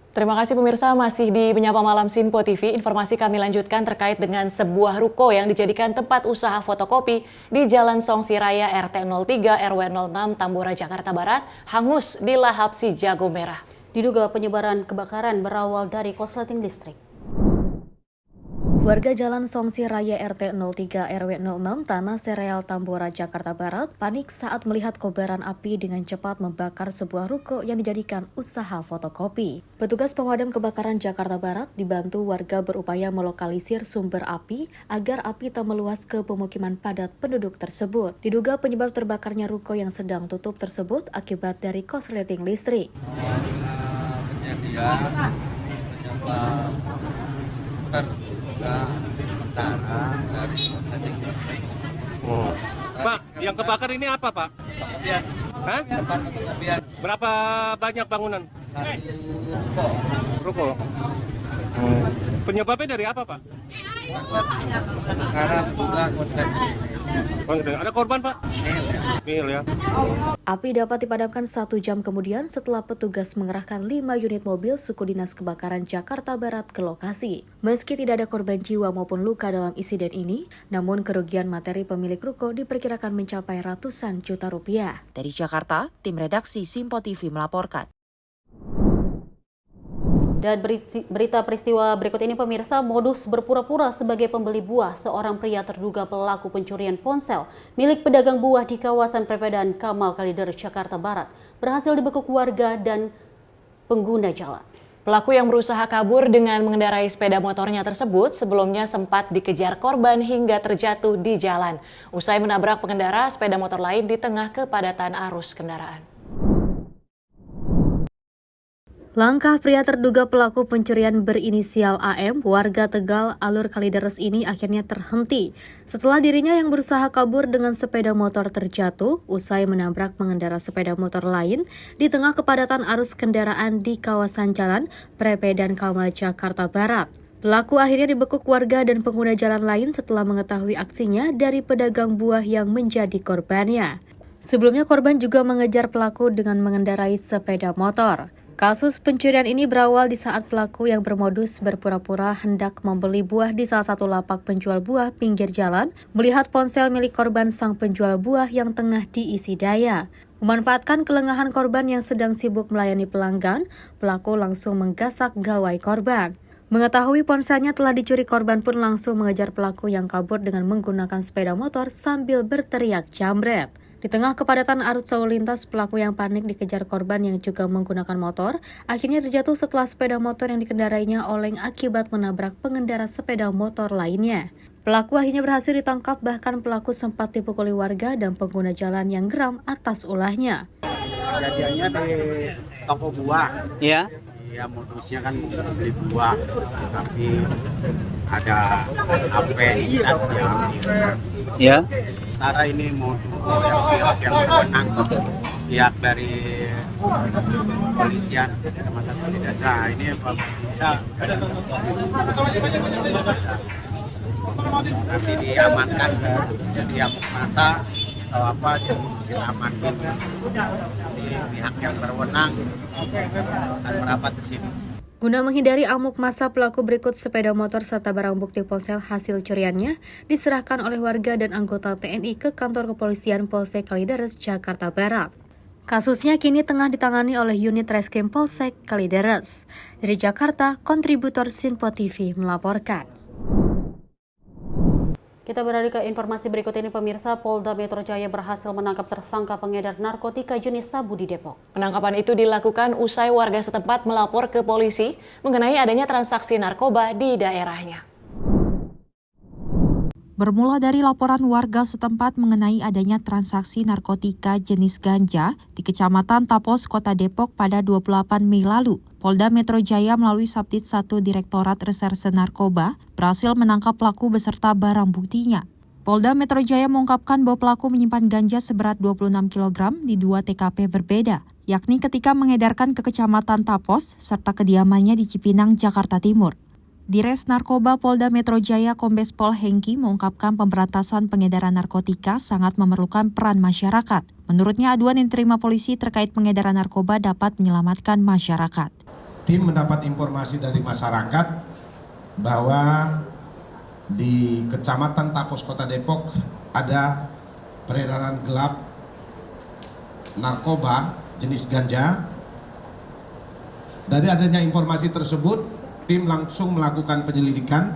Terima kasih pemirsa, masih di Menyapa Malam Sinpo TV. Informasi kami lanjutkan terkait dengan sebuah ruko yang dijadikan tempat usaha fotokopi di Jalan Songsi Raya RT 03 RW 06 Tambora, Jakarta Barat, hangus di lahap si jago merah.
Diduga penyebaran kebakaran berawal dari korsleting listrik.
Warga Jalan Songsi Raya RT 03 RW 06 Tanah Sereal Tambora, Jakarta Barat panik saat melihat kobaran api dengan cepat membakar sebuah ruko yang dijadikan usaha fotokopi. Petugas pemadam kebakaran Jakarta Barat dibantu warga berupaya melokalisir sumber api agar api tak meluas ke pemukiman padat penduduk tersebut. Diduga penyebab terbakarnya ruko yang sedang tutup tersebut akibat dari korsleting listrik.
Pak, yang kebakar ini apa, Pak? Hah? Berapa banyak bangunan? Ruko. Penyebabnya dari apa, Pak? Ada korban, Pak? Nihil ya.
Api dapat dipadamkan 1 jam kemudian setelah petugas mengerahkan 5 unit mobil suku dinas kebakaran Jakarta Barat ke lokasi. Meski tidak ada korban jiwa maupun luka dalam insiden ini, namun kerugian materi pemilik ruko diperkirakan mencapai ratusan juta rupiah.
Dari Jakarta, tim redaksi Sinpo TV melaporkan.
Dan berita peristiwa berikut ini pemirsa, modus berpura-pura sebagai pembeli buah seorang pria terduga pelaku pencurian ponsel milik pedagang buah di kawasan Perpedan Kamal Kalideres, Jakarta Barat berhasil dibekuk warga dan pengguna jalan.
Pelaku yang berusaha kabur dengan mengendarai sepeda motornya tersebut sebelumnya sempat dikejar korban hingga terjatuh di jalan. Usai menabrak pengendara sepeda motor lain di tengah kepadatan arus kendaraan.
Langkah pria terduga pelaku pencurian berinisial AM, warga Tegal, Alur Kalideres ini akhirnya terhenti setelah dirinya yang berusaha kabur dengan sepeda motor terjatuh usai menabrak pengendara sepeda motor lain di tengah kepadatan arus kendaraan di kawasan jalan Perpedan Kamal, Jakarta Barat. Pelaku akhirnya dibekuk warga dan pengguna jalan lain setelah mengetahui aksinya dari pedagang buah yang menjadi korbannya. Sebelumnya korban juga mengejar pelaku dengan mengendarai sepeda motor. Kasus pencurian ini berawal di saat pelaku yang bermodus berpura-pura hendak membeli buah di salah satu lapak penjual buah pinggir jalan, melihat ponsel milik korban sang penjual buah yang tengah diisi daya. Memanfaatkan kelengahan korban yang sedang sibuk melayani pelanggan, pelaku langsung menggasak gawai korban. Mengetahui ponselnya telah dicuri, korban pun langsung mengejar pelaku yang kabur dengan menggunakan sepeda motor sambil berteriak jambret. Di tengah kepadatan arus lalu lintas, pelaku yang panik dikejar korban yang juga menggunakan motor, akhirnya terjatuh setelah sepeda motor yang dikendarainya oleng akibat menabrak pengendara sepeda motor lainnya. Pelaku akhirnya berhasil ditangkap, bahkan pelaku sempat dipukuli warga dan pengguna jalan yang geram atas ulahnya.
Kejadiannya di toko buah.
Ya.
Ya, modusnya kan beli buah, tapi ada HP cas diambil.
Ya.
Sementara ini modus pihak yang berwenang, pihak dari kepolisian Kecamatan Kalideres. Ini bisa nanti diamankan, jadi amuk massa atau apa kita amankan di pihak yang berwenang dan merapat ke sini.
Guna menghindari amuk massa, pelaku berikut sepeda motor serta barang bukti ponsel hasil curiannya diserahkan oleh warga dan anggota TNI ke kantor kepolisian Polsek Kalideres, Jakarta Barat. Kasusnya kini tengah ditangani oleh unit Reskrim Polsek Kalideres. Dari Jakarta, kontributor Sinpo TV melaporkan.
Kita beralih ke informasi berikut ini pemirsa, Polda Metro Jaya berhasil menangkap tersangka pengedar narkotika jenis sabu di Depok.
Penangkapan itu dilakukan usai warga setempat melapor ke polisi mengenai adanya transaksi narkoba di daerahnya.
Bermula dari laporan warga setempat mengenai adanya transaksi narkotika jenis ganja di Kecamatan Tapos, Kota Depok pada 28 Mei lalu, Polda Metro Jaya melalui Subdit 1 Direktorat Reserse Narkoba berhasil menangkap pelaku beserta barang buktinya. Polda Metro Jaya mengungkapkan bahwa pelaku menyimpan ganja seberat 26 kg di 2 TKP berbeda, yakni ketika mengedarkan ke Kecamatan Tapos serta kediamannya di Cipinang, Jakarta Timur. Dires Narkoba Polda Metro Jaya Kombes Pol Hengki mengungkapkan pemberantasan pengedaran narkotika sangat memerlukan peran masyarakat. Menurutnya aduan yang diterima polisi terkait pengedaran narkoba dapat menyelamatkan masyarakat.
Tim mendapat informasi dari masyarakat bahwa di Kecamatan Tapos Kota Depok ada peredaran gelap narkoba jenis ganja. Dari adanya informasi tersebut, tim langsung melakukan penyelidikan.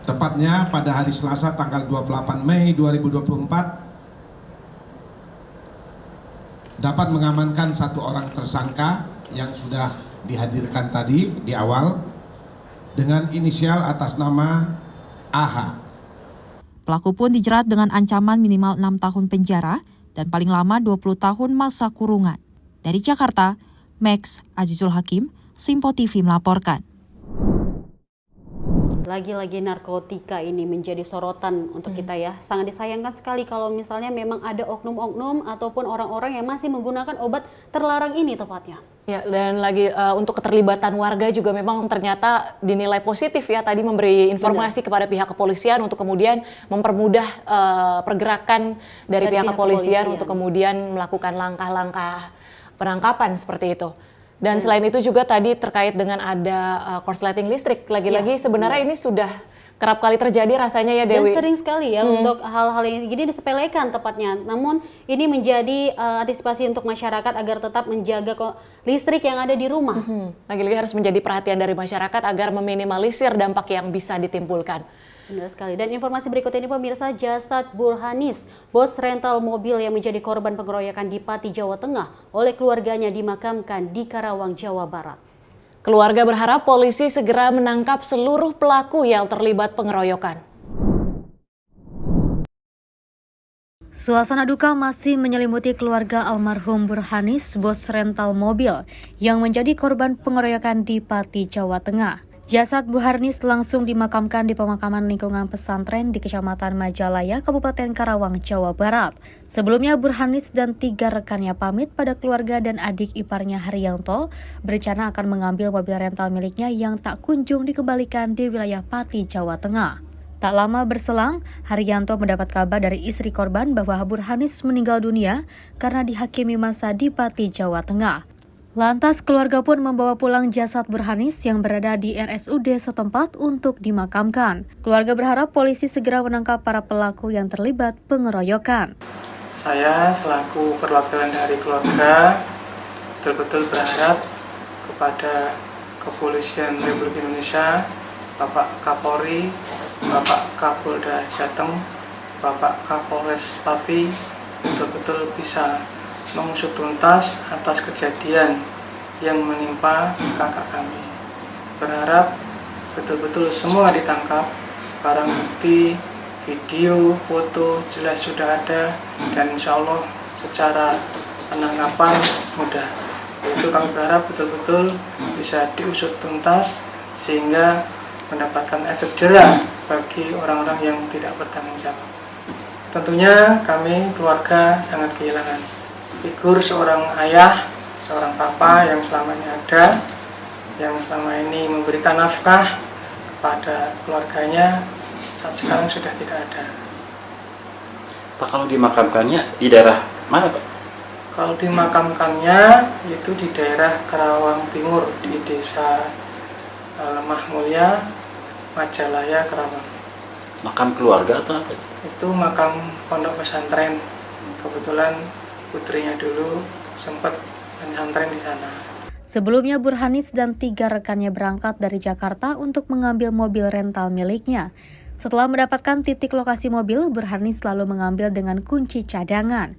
Tepatnya pada hari Selasa tanggal 28 Mei 2024 dapat mengamankan 1 orang tersangka yang sudah dihadirkan tadi di awal dengan inisial atas nama AH.
Pelaku pun dijerat dengan ancaman minimal 6 tahun penjara dan paling lama 20 tahun masa kurungan. Dari Jakarta, Max Azizul Hakim, Simpo TV melaporkan.
Lagi-lagi narkotika ini menjadi sorotan untuk kita ya. Sangat disayangkan sekali kalau misalnya memang ada oknum-oknum ataupun orang-orang yang masih menggunakan obat terlarang ini tepatnya.
Ya, dan lagi untuk keterlibatan warga juga memang ternyata dinilai positif ya, tadi memberi informasi kepada pihak kepolisian untuk kemudian mempermudah pergerakan dari pihak kepolisian untuk kemudian melakukan langkah-langkah penangkapan seperti itu. Dan selain itu juga tadi terkait dengan ada korsleting listrik, lagi-lagi sebenarnya ini sudah kerap kali terjadi rasanya ya Dewi.
Dan sering sekali ya untuk hal-hal yang gini disepelekan tepatnya. Namun ini menjadi antisipasi untuk masyarakat agar tetap menjaga listrik yang ada di rumah.
Lagi-lagi harus menjadi perhatian dari masyarakat agar meminimalisir dampak yang bisa ditimbulkan.
Benar sekali. Dan informasi berikut ini pemirsa, jasad Burhanis, bos rental mobil yang menjadi korban pengeroyokan di Pati, Jawa Tengah oleh keluarganya dimakamkan di Karawang, Jawa Barat.
Keluarga berharap polisi segera menangkap seluruh pelaku yang terlibat pengeroyokan.
Suasana duka masih menyelimuti keluarga almarhum Burhanis, bos rental mobil yang menjadi korban pengeroyokan di Pati, Jawa Tengah. Jasad Burhanis langsung dimakamkan di pemakaman lingkungan pesantren di Kecamatan Majalaya, Kabupaten Karawang, Jawa Barat. Sebelumnya Burhanis dan 3 rekannya pamit pada keluarga dan adik iparnya Haryanto berencana akan mengambil mobil rental miliknya yang tak kunjung dikembalikan di wilayah Pati, Jawa Tengah. Tak lama berselang, Haryanto mendapat kabar dari istri korban bahwa Burhanis meninggal dunia karena dihakimi masa di Pati, Jawa Tengah. Lantas keluarga pun membawa pulang jasad Burhanis yang berada di RSUD setempat untuk dimakamkan. Keluarga berharap polisi segera menangkap para pelaku yang terlibat pengeroyokan.
Saya selaku perwakilan dari keluarga betul-betul berharap kepada Kepolisian Republik Indonesia, Bapak Kapolri, Bapak Kapolda Jateng, Bapak Kapolres Pati betul-betul bisa mengusut tuntas atas kejadian yang menimpa kakak kami. Berharap betul-betul semua ditangkap, barang bukti, video, foto jelas sudah ada, dan insya Allah secara penangkapan mudah. Itu kami berharap betul-betul bisa diusut tuntas sehingga mendapatkan efek jerah bagi orang-orang yang tidak bertanggung jawab. Tentunya kami keluarga sangat kehilangan figur seorang ayah, seorang papa yang selama ini ada, yang selama ini memberikan nafkah kepada keluarganya, saat sekarang sudah tidak ada.
Pak, kalau dimakamkannya di daerah mana, Pak?
Kalau dimakamkannya itu di daerah Karawang Timur, di desa Lemah Mulia, Majalaya, Karawang.
Makam keluarga atau apa?
Itu makam pondok pesantren. Kebetulan putrinya dulu sempat pesantren di sana.
Sebelumnya Burhanis dan 3 rekannya berangkat dari Jakarta untuk mengambil mobil rental miliknya. Setelah mendapatkan titik lokasi mobil, Burhanis lalu mengambil dengan kunci cadangan.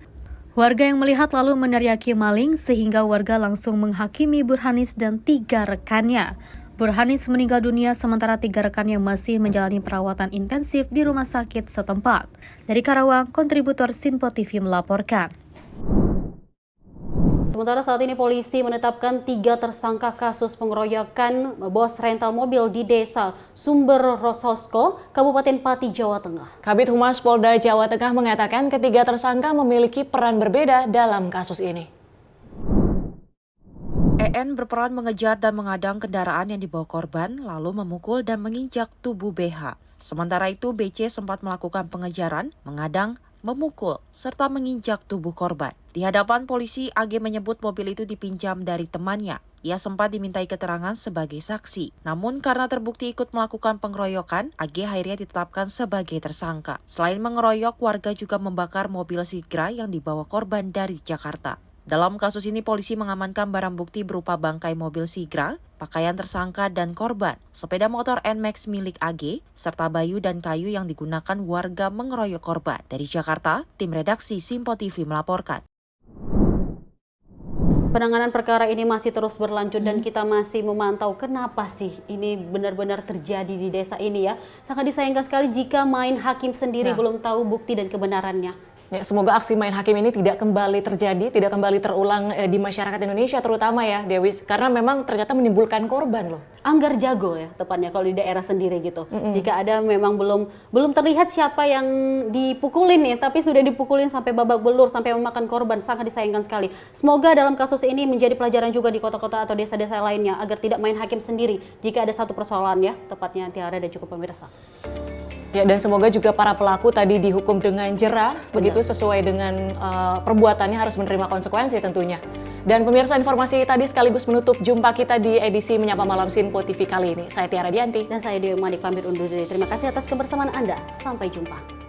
Warga yang melihat lalu meneriaki maling sehingga warga langsung menghakimi Burhanis dan 3 rekannya. Burhanis meninggal dunia sementara 3 rekan yang masih menjalani perawatan intensif di rumah sakit setempat. Dari Karawang, kontributor Sinpo TV melaporkan.
Sementara saat ini polisi menetapkan 3 tersangka kasus pengeroyokan bos rental mobil di Desa Sumber Rososko, Kabupaten Pati, Jawa Tengah.
Kabid Humas Polda Jawa Tengah mengatakan ketiga tersangka memiliki peran berbeda dalam kasus ini.
EN berperan mengejar dan mengadang kendaraan yang dibawa korban, lalu memukul dan menginjak tubuh BH. Sementara itu, BC sempat melakukan pengejaran, mengadang, memukul, serta menginjak tubuh korban. Di hadapan polisi, AG menyebut mobil itu dipinjam dari temannya. Ia sempat dimintai keterangan sebagai saksi. Namun karena terbukti ikut melakukan pengeroyokan, AG akhirnya ditetapkan sebagai tersangka. Selain mengeroyok, warga juga membakar mobil Sigra yang dibawa korban dari Jakarta. Dalam kasus ini, polisi mengamankan barang bukti berupa bangkai mobil Sigra, pakaian tersangka dan korban, sepeda motor NMAX milik AG, serta bayu dan kayu yang digunakan warga mengeroyok korban. Dari Jakarta, tim redaksi Simpo TV melaporkan.
Penanganan perkara ini masih terus berlanjut dan kita masih memantau kenapa sih ini benar-benar terjadi di desa ini ya. Sangat disayangkan sekali jika main hakim sendiri belum tahu bukti dan kebenarannya.
Ya, semoga aksi main hakim ini tidak kembali terjadi, tidak kembali terulang di masyarakat Indonesia terutama ya Dewi, karena memang ternyata menimbulkan korban loh.
Anggar jago ya tepatnya kalau di daerah sendiri gitu. Jika ada memang belum terlihat siapa yang dipukulin nih, tapi sudah dipukulin sampai babak belur, sampai memakan korban, sangat disayangkan sekali. Semoga dalam kasus ini menjadi pelajaran juga di kota-kota atau desa-desa lainnya agar tidak main hakim sendiri jika ada satu persoalan ya, tepatnya Tiara dan juga pemirsa.
Ya, dan semoga juga para pelaku tadi dihukum dengan jera, begitu sesuai dengan perbuatannya, harus menerima konsekuensi tentunya. Dan pemirsa, informasi tadi sekaligus menutup jumpa kita di edisi Menyapa Malam Sinpo TV kali ini. Saya Tiara Dianti.
Dan saya Dewi Manik pamit undur diri. Terima kasih atas kebersamaan Anda. Sampai jumpa.